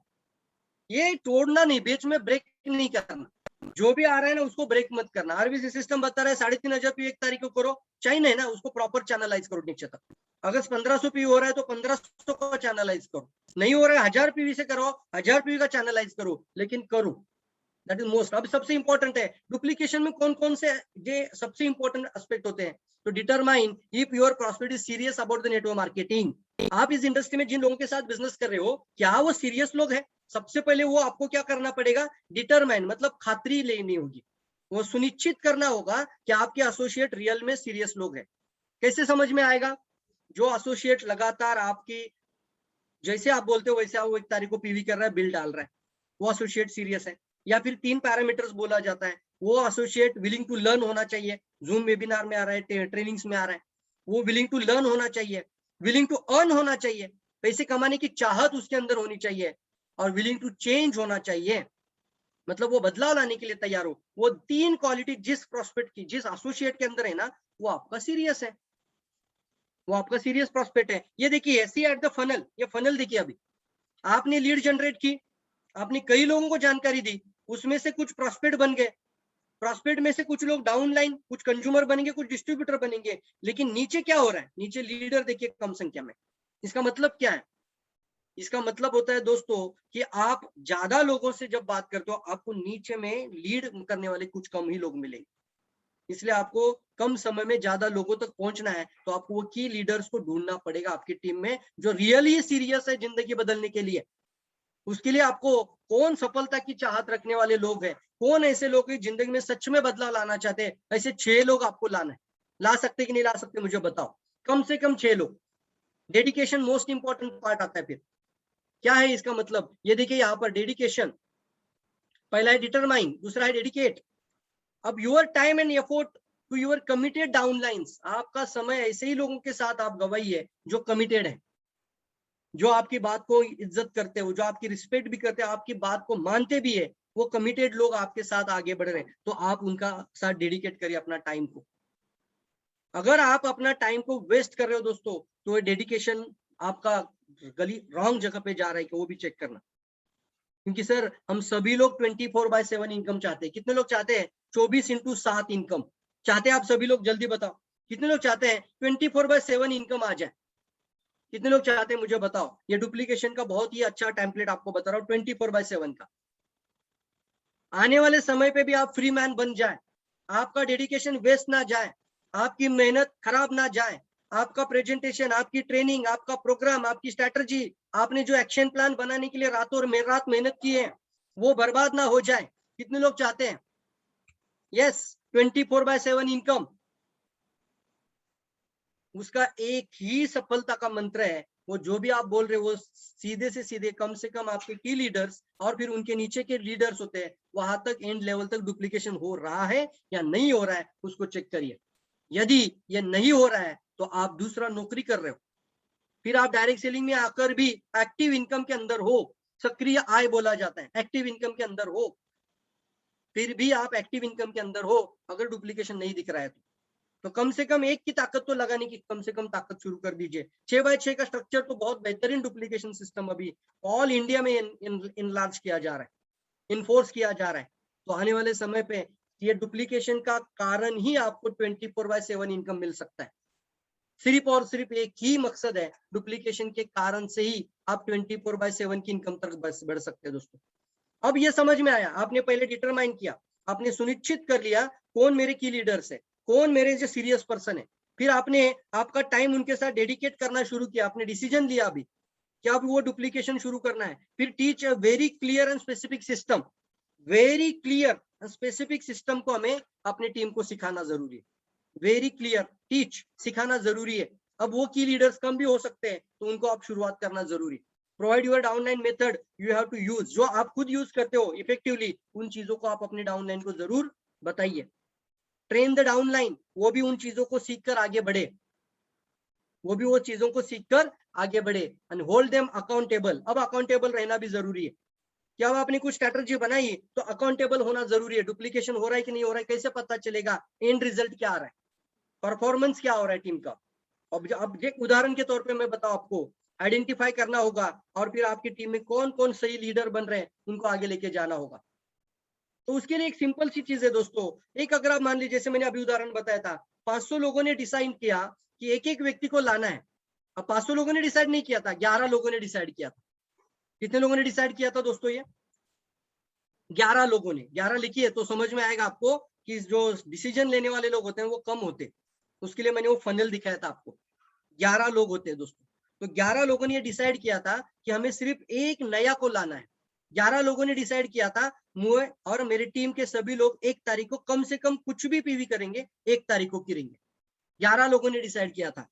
ये तोड़ना नहीं, बीच में ब्रेक नहीं करना। जो भी आ रहा है ना उसको ब्रेक मत करना। आरबीसी सिस्टम बता रहा है 3500 पी 1 तारीख को करो, चेन है ना, उसको प्रॉपर चैनलाइज करो नीचे तक। अगर 1500 पी हो रहा है तो 1500 का चैनलाइज करो। नहीं हो रहा है 1000 पीवी से करो, 1000 पीवी का चैनलाइज करो, लेकिन करो। That is most. अब सबसे इंपॉर्टेंट है डुप्लीकेशन में कौन कौन से ये सबसे इंपॉर्टेंट एस्पेक्ट होते हैं। तो determine if your prospect is serious about the network marketing. आप इस इंडस्ट्री में जिन लोगों के साथ बिजनेस कर रहे हो, क्या वो सीरियस लोग हैं? सबसे पहले वो आपको क्या करना पड़ेगा? डिटरमाइन मतलब खातरी लेनी होगी, वो सुनिश्चित करना होगा कि आपके एसोसिएट रियल में सीरियस लोग हैं। कैसे समझ में आएगा? जो एसोसिएट लगातार आपकी, जैसे आप बोलते हो वैसे वो 1 तारीख को पीवी कर रहा है, बिल डाल रहा है, वो एसोसिएट सीरियस है। या फिर 3 पैरामीटर्स बोला जाता है, वो एसोसिएट विलिंग टू लर्न होना चाहिए, जूम वेबिनार में आ रहा है, ट्रेनिंग्स में आ रहा है, वो विलिंग टू लर्न होना चाहिए, विलिंग टू अर्न होना चाहिए, पैसे कमाने की चाहत उसके अंदर होनी चाहिए, और विलिंग टू चेंज होना चाहिए, मतलब वो बदलाव लाने के लिए तैयार हो। वो 3 क्वालिटी जिस प्रोस्पेक्ट की, जिस एसोसिएट के अंदर है ना, वो आपका सीरियस है, वो आपका सीरियस प्रोस्पेक्ट है। ये देखिए, सी एट द फनल, ये फनल देखिए। अभी आपने लीड जनरेट की, आपने कई लोगों को जानकारी दी, उसमें से कुछ प्रोस्पेक्ट बन गए, प्रोस्पेक्ट में से कुछ लोग डाउनलाइन, कुछ कंज्यूमर बनेंगे, कुछ डिस्ट्रीब्यूटर बनेंगे। लेकिन नीचे क्या हो रहा है? नीचे लीडर देखिए कम संख्या में। इसका मतलब क्या है? इसका मतलब होता है दोस्तों कि आप ज्यादा लोगों से जब बात करते हो, आपको नीचे में लीड करने वाले कुछ कम ही लोग मिलेंगे। इसलिए आपको कम समय में ज्यादा लोगों तक पहुंचना है, तो आपको वो की लीडर्स को ढूंढना पड़ेगा आपकी टीम में, जो रियली सीरियस है जिंदगी बदलने के लिए। उसके लिए आपको कौन सफलता की चाहत रखने वाले लोग हैं, कौन ऐसे लोग हैं जिंदगी में सच में बदलाव लाना चाहते हैं, ऐसे 6 लोग आपको लाना है। ला सकते कि नहीं ला सकते मुझे बताओ, कम से कम 6 लोग। डेडिकेशन मोस्ट इंपॉर्टेंट पार्ट आता है। फिर क्या है इसका मतलब? ये देखिए यहाँ पर डेडिकेशन, पहला है डिटरमाइन, दूसरा है डेडिकेट। अब your time and effort to your committed downlines, आपका समय ऐसे ही लोगों के साथ आप गवाइए जो कमिटेड है, जो आपकी बात को इज्जत करते हो, जो आपकी रिस्पेक्ट भी करते हैं, आपकी बात को मानते भी है, वो कमिटेड लोग आपके साथ आगे बढ़ रहे हैं, तो आप उनका साथ डेडिकेट करिए अपना टाइम को। अगर आप अपना टाइम को वेस्ट कर रहे हो दोस्तों, तो ये डेडिकेशन आपका गली रॉन्ग जगह पे जा रहा है कि वो भी चेक करना। क्योंकि सर हम सभी लोग 24/7 इनकम चाहते हैं। कितने लोग चाहते हैं 24/7 इनकम चाहते हैं? आप सभी लोग जल्दी बताओ, कितने लोग चाहते हैं 24/7 इनकम आ जाए? कितने लोग चाहते हैं मुझे बताओ। ये डुप्लीकेशन का बहुत ही अच्छा टेम्पलेट आपको बता रहा हूँ 24/7 का। आने वाले समय पे भी आप फ्री मैन बन जाए, आपका डेडिकेशन वेस्ट ना जाए, आपकी मेहनत खराब ना जाए, आपका प्रेजेंटेशन, आपकी ट्रेनिंग, आपका प्रोग्राम, आपकी स्ट्रैटेजी, आपने जो एक्शन प्लान बनाने के लिए रातों और रात मेहनत की है, वो बर्बाद ना हो जाए। कितने लोग चाहते हैं? Yes, 24/7 income. उसका एक ही सफलता का मंत्र है, वो जो भी आप बोल रहे हो वो सीधे से सीधे कम से कम आपके की लीडर्स और फिर उनके नीचे के लीडर्स होते हैं, वहां तक एंड लेवल तक डुप्लीकेशन हो रहा है या नहीं हो रहा है, उसको चेक करिए। यदि ये नहीं हो रहा है तो आप दूसरा नौकरी कर रहे हो, फिर आप डायरेक्ट सेलिंग में आकर भी एक्टिव इनकम के अंदर हो, सक्रिय आय बोला जाता है, एक्टिव इनकम के अंदर हो, फिर भी आप एक्टिव इनकम के अंदर हो, अगर डुप्लीकेशन नहीं दिख रहा है तो कम से कम एक की ताकत तो लगाने की कम से कम ताकत शुरू कर दीजिए। 6x6 का स्ट्रक्चर तो बहुत बेहतरीन डुप्लीकेशन सिस्टम अभी ऑल इंडिया में इनलार्ज किया जा रहा है, इन्फोर्स किया जा रहा है। तो आने वाले समय पे ये डुप्लीकेशन का कारण ही आपको 24/7 इनकम मिल सकता है। सिर्फ और सिर्फ एक ही मकसद है, डुप्लीकेशन के कारण से ही आप 24/7 की इनकम तक बढ़ सकते हैं दोस्तों। अब ये समझ में आया, आपने पहले डिटरमाइन किया, आपने सुनिश्चित कर लिया कौन मेरे की लीडर्स है, कौन मेरे जो सीरियस पर्सन है, फिर आपने आपका टाइम उनके साथ डेडिकेट करना शुरू किया, आपने डिसीजन लिया अभी कि अब वो डुप्लीकेशन शुरू करना है। फिर teach a very clear and specific system, very clear specific system को हमें अपने टीम को सिखाना जरूरी है। वेरी क्लियर टीच सिखाना जरूरी है। अब वो की लीडर्स कम भी हो सकते हैं, तो उनको आप शुरुआत करना जरूरी। Provide your downline method, you have to use, जो आप खुद यूज करते हो इफेक्टिवली, उन चीजों को आप अपने डाउनलाइन को जरूर बताइए। ट्रेन द डाउनलाइन, वो भी उन चीजों को सीखकर आगे बढ़े, वो भी वो चीजों को सीखकर आगे बढ़े। एंड होल्ड देम अकाउंटेबल, अब अकाउंटेबल रहना भी जरूरी है। क्या आपने कुछ स्ट्रेटजी बनाई तो अकाउंटेबल होना जरूरी है। डुप्लीकेशन हो रहा है कि नहीं हो रहा है, कैसे पता चलेगा? एंड रिजल्ट क्या आ रहा है, परफॉर्मेंस क्या हो रहा है टीम का। अब एक उदाहरण के तौर पे मैं बताऊं आपको, आइडेंटिफाई करना होगा और फिर आपकी टीम में कौन कौन सही लीडर बन रहे हैं उनको आगे लेके जाना होगा। तो उसके लिए एक सिंपल सी चीज है दोस्तों, एक अगर आप मान लीजिए जैसे मैंने अभी उदाहरण बताया था, 500 लोगों ने डिसाइड किया कि एक एक व्यक्ति को लाना है। अब 500 लोगों ने डिसाइड नहीं किया था, 11 लोगों ने डिसाइड किया था। कितने लोगों ने डिसाइड किया था दोस्तों? ये 11 लोगों ने। 11 लिखिए तो समझ में आएगा आपको कि जो डिसीजन लेने वाले लोग होते हैं वो कम होते, उसके लिए मैंने वो फनल दिखाया था आपको। 11 लोग होते हैं दोस्तों। तो 11 लोगों ने ये डिसाइड किया था कि हमें सिर्फ एक नया को लाना है। 11 लोगों ने डिसाइड किया था मुझे और मेरी टीम के सभी लोग 1 तारीख को कम से कम कुछ भी पीवी करेंगे, 1 तारीख को गिरेंगे। 11 लोगों ने डिसाइड किया था।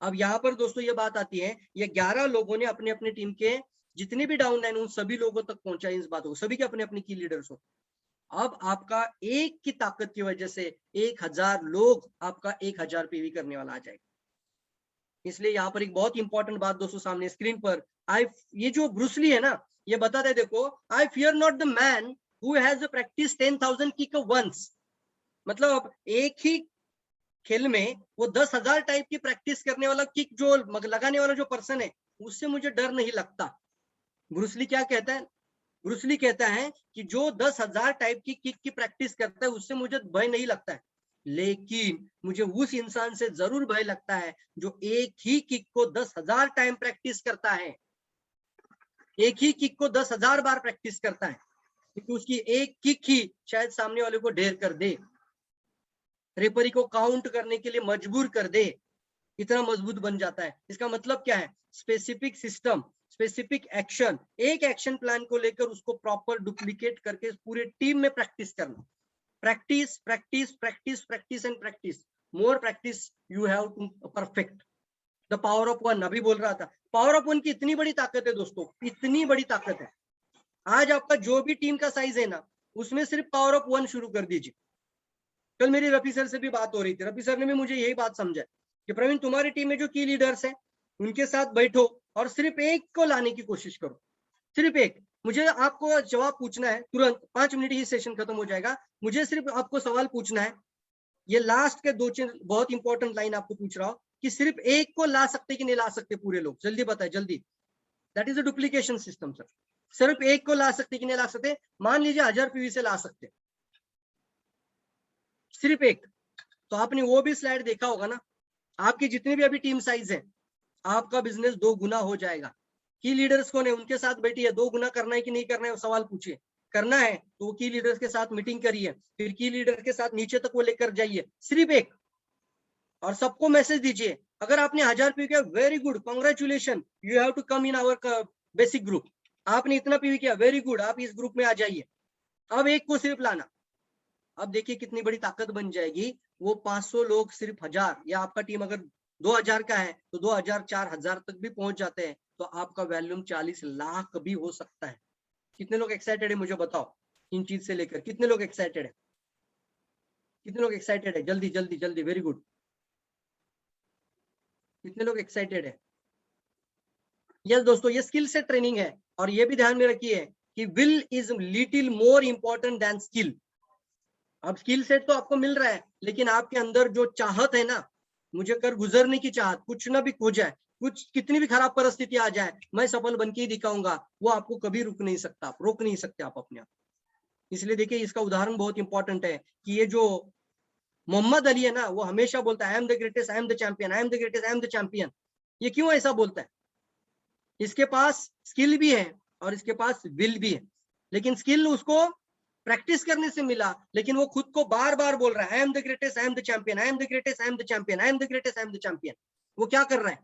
अब यहाँ पर दोस्तों ये बात आती है, ये 11 लोगों ने अपने अपने टीम के जितने भी डाउनलाइन उन सभी लोगों तक पहुंचा इस बात को, सभी के अपने अपने की लीडर्स हो। अब आपका एक की ताकत की वजह से 1000 लोग आपका 1000 पीवी करने वाला आ जाएगा। इसलिए यहाँ पर एक बहुत इंपॉर्टेंट बात दोस्तों सामने स्क्रीन पर ये जो ब्रूसली है ना, ये बताते हैं देखो, I fear not the man who has practice 10,000 kick once. मतलब एक ही खेल में वो 10,000 टाइप की प्रैक्टिस करने वाला किक जो लगाने वाला जो पर्सन है, उससे मुझे डर नहीं लगता। ब्रूसली क्या कहता है? ब्रूसली कहता है कि जो 10,000 टाइप की किक की प्रैक्टिस करता है उससे मुझे भय नहीं लगता है, लेकिन मुझे उस इंसान से जरूर भय लगता है जो एक ही किक को 10,000 टाइम प्रैक्टिस करता है, एक ही किक को 10,000 बार प्रैक्टिस करता है, क्योंकि उसकी एक किक ही शायद सामने वाले को ढेर कर दे, रेफरी को काउंट करने के लिए मजबूर कर दे, इतना मजबूत बन जाता है। इसका मतलब क्या है? स्पेसिफिक सिस्टम, स्पेसिफिक एक्शन, एक एक्शन प्लान को लेकर उसको प्रॉपर डुप्लीकेट करके पूरे टीम में प्रैक्टिस करना। Practice practice practice practice and practice, more practice you have to perfect the power of one. अभी बोल रहा था पावर ऑफ वन की इतनी बड़ी ताकत है दोस्तों, इतनी बड़ी ताकत है। आज आपका जो भी टीम का साइज है ना, उसमें सिर्फ पावर ऑफ वन शुरू कर दीजिए। कल मेरी रफी सर से भी बात हो रही थी, रफी सर ने भी मुझे यही बात समझा कि प्रवीण तुम्हारी टीम में जो की लीडर्स है उनके साथ बैठो और सिर्फ एक को लाने की कोशिश करो, सिर्फ एक। मुझे आपको जवाब पूछना है तुरंत, 5 मिनट ही सेशन खत्म हो जाएगा। मुझे सिर्फ आपको सवाल पूछना है, ये लास्ट के 2 बहुत इंपॉर्टेंट लाइन आपको पूछ रहा हूं कि सिर्फ एक को ला सकते कि नहीं ला सकते पूरे लोग, जल्दी बताए जल्दी। That is a duplication system sir. सिर्फ एक को ला सकते कि नहीं ला सकते? मान लीजिए 1000 पीवी से ला सकते, सिर्फ एक। तो आपने वो भी स्लाइड देखा होगा ना, आपकी जितनी भी अभी टीम साइज है, आपका बिजनेस 2 गुना हो जाएगा। की लीडर्स कौन है, उनके साथ बैठिए, 2 गुना करना है कि नहीं करना है सवाल पूछिए। करना है तो वो की लीडर्स के साथ मीटिंग करिए, फिर की लीडर के साथ नीचे तक वो लेकर जाइए, सिर्फ एक। और सबको मैसेज दीजिए, अगर आपने 1000 पीवी किया, very good, congratulation, you have to come in our basic group. आपने इतना पीवी किया, वेरी गुड, आप इस ग्रुप में आ जाइए। अब एक को सिर्फ लाना। अब देखिए कितनी बड़ी ताकत बन जाएगी। वो 500 लोग सिर्फ 1000, या आपका टीम अगर 2000 का है तो 2000 4000 तक भी पहुंच जाते हैं, तो आपका वॉल्यूम 40 लाख भी हो सकता है। कितने लोग एक्साइटेड है मुझे बताओ, इन चीज से लेकर कितने लोग एक्साइटेड है? कितने लोग एक्साइटेड है? जल्दी जल्दी जल्दी, वेरी गुड। कितने लोग एक्साइटेड है? यस दोस्तों, ये स्किल से ट्रेनिंग है, और ये भी ध्यान में रखिए कि will is little more important than skill. अब स्किल सेट तो आपको मिल रहा है, लेकिन आपके अंदर जो चाहत है ना, मुझे कर गुजरने की चाहत, कुछ ना भी हो जाए, कुछ कितनी भी खराब परिस्थिति आ जाए, मैं सफल बन के ही दिखाऊंगा, वो आपको कभी रुक नहीं सकता, आप रोक नहीं सकते आप अपने आप। इसलिए देखिए इसका उदाहरण बहुत इंपॉर्टेंट है कि ये जो मोहम्मद अली है ना, वो हमेशा बोलता है I am the greatest, I am the champion, I am the greatest, I am the champion. ये क्यों ऐसा बोलता है? इसके पास स्किल भी है और इसके पास विल भी है, लेकिन स्किल उसको प्रैक्टिस करने से मिला, लेकिन वो खुद को बार बार बोल रहा है I am the greatest, I am the champion, I am the greatest, I am the champion, I am the greatest, I am the champion. वो क्या कर रहा है?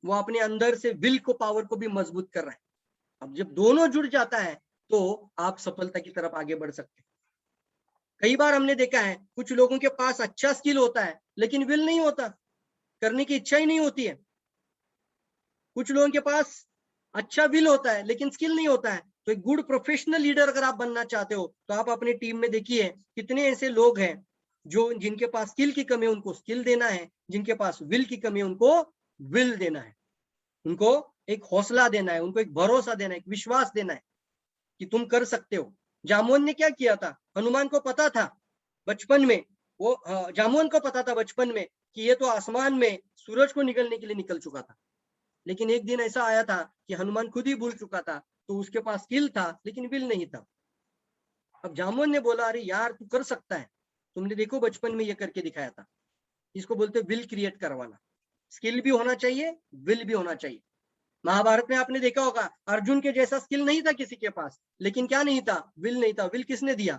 वो अपने अंदर से विल को, पावर को भी मजबूत कर रहा है। अब जब दोनों जुड़ जाता है तो आप सफलता की तरफ आगे बढ़ सकते हैं। कई बार हमने देखा है कुछ लोगों के पास अच्छा स्किल होता है लेकिन विल नहीं होता, करने की इच्छा ही नहीं होती है। कुछ लोगों के पास अच्छा विल होता है लेकिन स्किल नहीं होता है। तो एक गुड प्रोफेशनल लीडर अगर आप बनना चाहते हो तो आप अपनी टीम में देखिए कितने ऐसे लोग हैं जो, जिनके पास स्किल की कमी है उनको स्किल देना है, जिनके पास विल की कमी है उनको विल देना है, उनको एक हौसला देना है, उनको एक भरोसा देना है, एक विश्वास देना है कि तुम कर सकते हो। जामुन ने क्या किया था? हनुमान को पता था बचपन में, वो जामुन को पता था बचपन में कि ये तो आसमान में सूरज को निकलने के लिए निकल चुका था, लेकिन एक दिन ऐसा आया था कि हनुमान खुद ही भूल चुका था, तो उसके पास स्किल था लेकिन विल नहीं था। अब जामुन ने बोला अरे यार तू कर सकता है, तुमने देखो बचपन में ये करके दिखाया था। इसको बोलते विल क्रिएट करवाना। स्किल भी होना चाहिए, विल भी होना चाहिए। महाभारत में आपने देखा होगा अर्जुन के जैसा स्किल नहीं था किसी के पास, लेकिन क्या नहीं था? विल नहीं था। विल किसने दिया?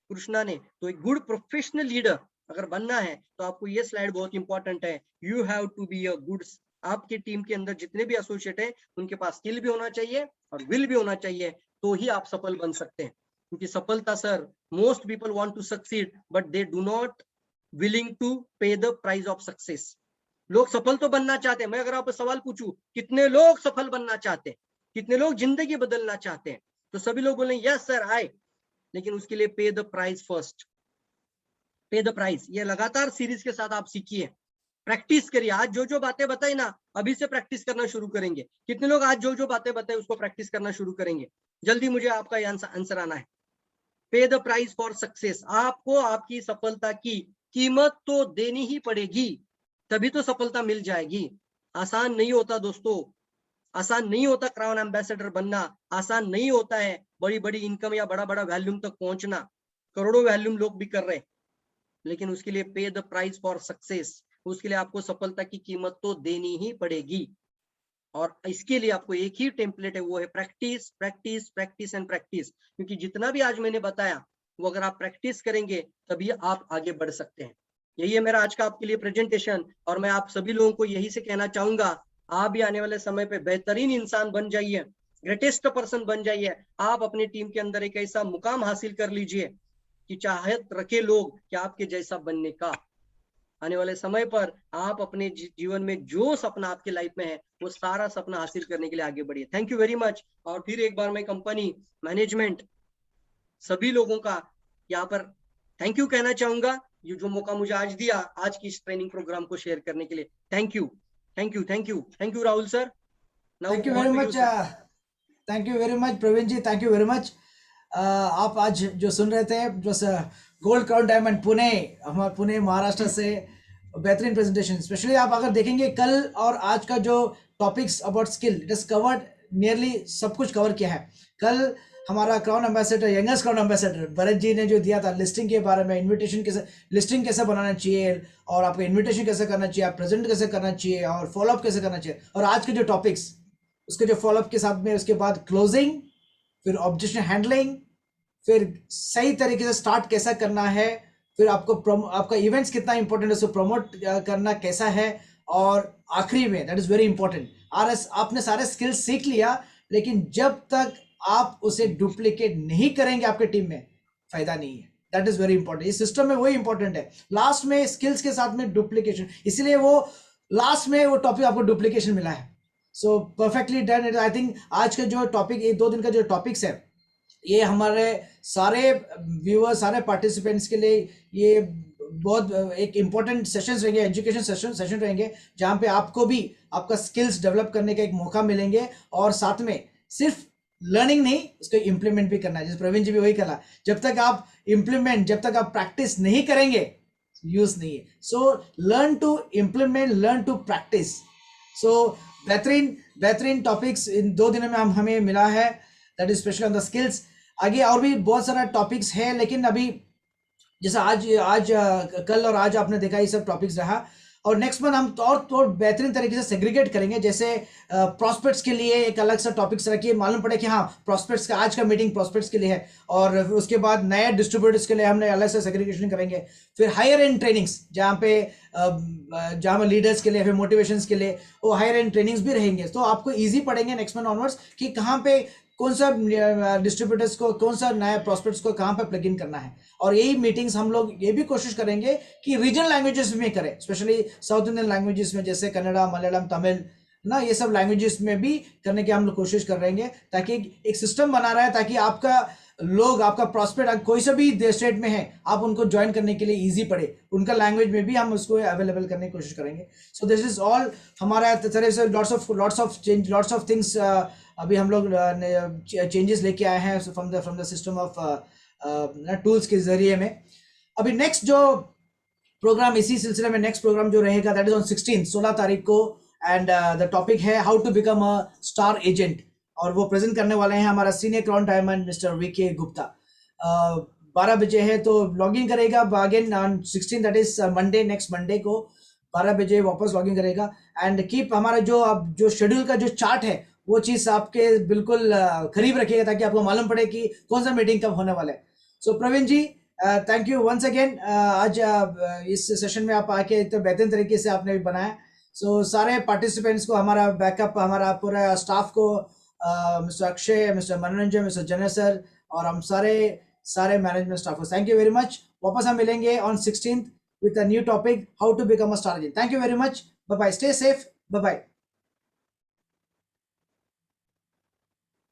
कृष्णा ने। तो एक गुड प्रोफेशनल लीडर अगर बनना है तो आपको ये स्लाइड बहुत इंपॉर्टेंट है, you have to be a good. आपकी टीम के अंदर जितने भी एसोसिएट है उनके पास स्किल भी होना चाहिए और विल भी होना चाहिए, तो ही आप सफल बन सकते हैं। क्योंकि सफलता sir, most people want to succeed but they do not willing to pay the price of success. लोग सफल तो बनना चाहते हैं, मैं अगर आपको सवाल पूछूं कितने लोग सफल बनना चाहते हैं, कितने लोग जिंदगी बदलना चाहते हैं, तो सभी लोग बोले यस सर आए, लेकिन उसके लिए पे द प्राइस फर्स्ट, पे द प्राइस। ये लगातार सीरीज के साथ आप सीखिए, प्रैक्टिस करिए। आज जो जो बातें बताई ना, अभी से प्रैक्टिस करना शुरू करेंगे। कितने लोग आज जो जो बातें बताए उसको प्रैक्टिस करना शुरू करेंगे? जल्दी मुझे आपका आंसर आना है। पे द प्राइस फॉर सक्सेस। आपको आपकी सफलता की कीमत तो देनी ही पड़ेगी, तभी तो सफलता मिल जाएगी। आसान नहीं होता दोस्तों, आसान नहीं होता क्राउन एम्बेसडर बनना, आसान नहीं होता है बड़ी बड़ी इनकम या बड़ा बड़ा वैल्यूम तक पहुंचना। करोड़ों वैल्यूम लोग भी कर रहे हैं, लेकिन उसके लिए पे द प्राइस फॉर सक्सेस, उसके लिए आपको सफलता की कीमत तो देनी ही पड़ेगी। और इसके लिए आपको एक ही टेम्पलेट है, वो है practice practice practice and practice. क्योंकि जितना भी आज मैंने बताया वो अगर आप प्रैक्टिस करेंगे तभी आप आगे बढ़ सकते हैं। यही है मेरा आज का आपके लिए प्रेजेंटेशन, और मैं आप सभी लोगों को यही से कहना चाहूंगा, आप भी आने वाले समय पे बेहतरीन इंसान बन जाइए, ग्रेटेस्ट पर्सन बन जाइए। आप अपनी टीम के अंदर एक ऐसा मुकाम हासिल कर लीजिए कि चाहत रखे लोग कि आपके जैसा बनने का। आने वाले समय पर आप अपने जीवन में जो सपना आपके लाइफ में है वो सारा सपना हासिल करने के लिए आगे बढ़िए। Thank you very much. और फिर एक बार मैं कंपनी, मैनेजमेंट, सभी लोगों का यहाँ पर थैंक यू कहना चाहूंगा, ये जो मौका मुझे आज दिया आज की इस ट्रेनिंग प्रोग्राम को शेयर करने के लिए। Thank you thank you thank you thank you Rahul sir. Now thank you on very to you much sir. Thank you very much Praveen ji, thank you very much. आप आज जो सुन रहे थे जो गोल्ड क्राउन डायमंड पुणे, हमारे पुणे महाराष्ट्र से बेहतरीन प्रेजेंटेशन। स्पेशली आप अगर देखेंगे कल और आज का जो topics about skill, it is covered nearly सब कुछ कवर किया है। कल हमारा crown ambassador, youngest crown ambassador Bharat ji ने जो दिया था लिस्टिंग के बारे में, इनविटेशन कैसे, लिस्टिंग कैसे बनाना चाहिए और आपको इनविटेशन कैसे करना चाहिए, आप प्रेजेंट कैसे करना चाहिए और फॉलोअप कैसे करना चाहिए। और आज के जो टॉपिक्स, उसके जो फॉलोअप के साथ में उसके बाद क्लोजिंग, फिर ऑब्जेक्शन हैंडलिंग, फिर सही तरीके से स्टार्ट कैसा करना है, फिर आपको आपका इवेंट्स कितना इंपॉर्टेंट है, उसको प्रमोट करना कैसा है, और आखिरी में दैट इज वेरी इंपॉर्टेंट, आपने सारे स्किल्स सीख लिया, लेकिन जब तक आप उसे डुप्लीकेट नहीं करेंगे आपके टीम में, फायदा नहीं है। That is very important. इस सिस्टम में वही इंपॉर्टेंट है, लास्ट में स्किल्स के साथ में डुप्लीकेशन, इसलिए वो लास्ट में वो टॉपिक आपको डुप्लीकेशन मिला है। सो परफेक्टली डन। आई थिंक आज का जो टॉपिक, ये 2 दिन का जो टॉपिक्स है, ये हमारे सारे व्यूअर्स, सारे पार्टिसिपेंट्स के लिए ये बहुत एक इम्पोर्टेंट सेशंस रहेंगे, एजुकेशन सेशन रहेंगे, जहाँ पे आपको भी आपका स्किल्स डेवलप करने का एक मौका मिलेंगे, और साथ में सिर्फ लर्निंग नहीं, उसको इम्प्लीमेंट भी करना है। जैसे प्रवीण जी भी वही कहा, जब तक आप इम्प्लीमेंट, जब तक आप प्रैक्टिस नहीं करेंगे, यूज नहीं है। So learn to implement, learn to practice. So बेहतरीन टॉपिक्स इन 2 दिनों में हमें मिला है, that is specially on the skills. आगे और भी बहुत सारा टॉपिक्स है, लेकिन अभी जैसा आज कल और आज आपने देखा ये सब टॉपिक्स रहा, और नेक्स्ट मंथ हम और बेहतरीन तरीके से सेग्रीगेट करेंगे। जैसे प्रॉस्पेक्ट्स के लिए एक अलग सा टॉपिक्स रखिए, मालूम पड़े कि हाँ प्रॉस्पेक्ट्स का आज का मीटिंग प्रॉस्पेक्ट्स के लिए है, और उसके बाद नए डिस्ट्रीब्यूटर्स के लिए हमने अलग से सेग्रीगेशन करेंगे। फिर हायर एंड ट्रेनिंग्स, जहाँ पे लीडर्स के लिए, फिर मोटिवेशंस के लिए वो हायर एंड ट्रेनिंग्स भी रहेंगे, तो आपको ईजी पड़ेंगे नेक्स्ट मंथ ऑनवर्ड्स कि कहाँ पे कौन सा डिस्ट्रीब्यूटर्स को, कौन सा नया प्रॉस्पेक्ट्स को कहाँ पे प्लग इन करना है। और यही मीटिंग्स हम लोग ये भी कोशिश करेंगे कि रीजनल लैंग्वेजेस में करें, स्पेशली साउथ इंडियन लैंग्वेजेस में, जैसे कन्नड़ा, मलयालम, तमिल ना, ये सब लैंग्वेजेस में भी करने की हम लोग कोशिश कर रहे हैं, ताकि एक सिस्टम बना रहा है, ताकि आपका प्रॉस्पेक्ट कोई सा भी स्टेट में है, आप उनको ज्वाइन करने के लिए इजी पड़े, उनका लैंग्वेज में भी हम उसको अवेलेबल करने की कोशिश करेंगे। सो दिस इज ऑल हमारा तरह से लॉट्स ऑफ थिंग्स अभी हम लोग चेंजेस लेके आए हैं from the system of tools के जरिए में। अभी नेक्स्ट जो प्रोग्राम, इसी सिलसिले में नेक्स्ट प्रोग्राम जो रहेगा, दैट इज ऑन 16 तारीख को, एंड द टॉपिक है how to become a star agent, और वो प्रेजेंट करने वाले हैं हमारा senior crown diamond mister VK Gupta. 12 बजे है, तो लॉग इन करेगा again on 16, that is Monday, next Monday को 12 बजे वापस लॉग इन करेगा। एंड कीप हमारा जो शेड्यूल का जो चार्ट है, वो चीज आपके बिल्कुल करीब रखिएगा, ताकि आपको मालूम पड़े कि कौन सा मीटिंग कब होने वाला है। सो Praveen ji, thank you once again. आज इस सेशन में आप आके इतने बेहतरीन तरीके से आपने बनाया। सो सारे पार्टिसिपेंट्स को, हमारा बैकअप, हमारा पूरा स्टाफ को, मिस्टर अक्षय, मिस्टर मनोरंजन, मिस्टर जनय सर, और हम सारे मैनेजमेंट स्टाफ को थैंक यू वेरी मच। वापस हम मिलेंगे on 16th with a new topic, how to become a star agent. Thank you very much. Bye bye. Stay safe. Bye bye.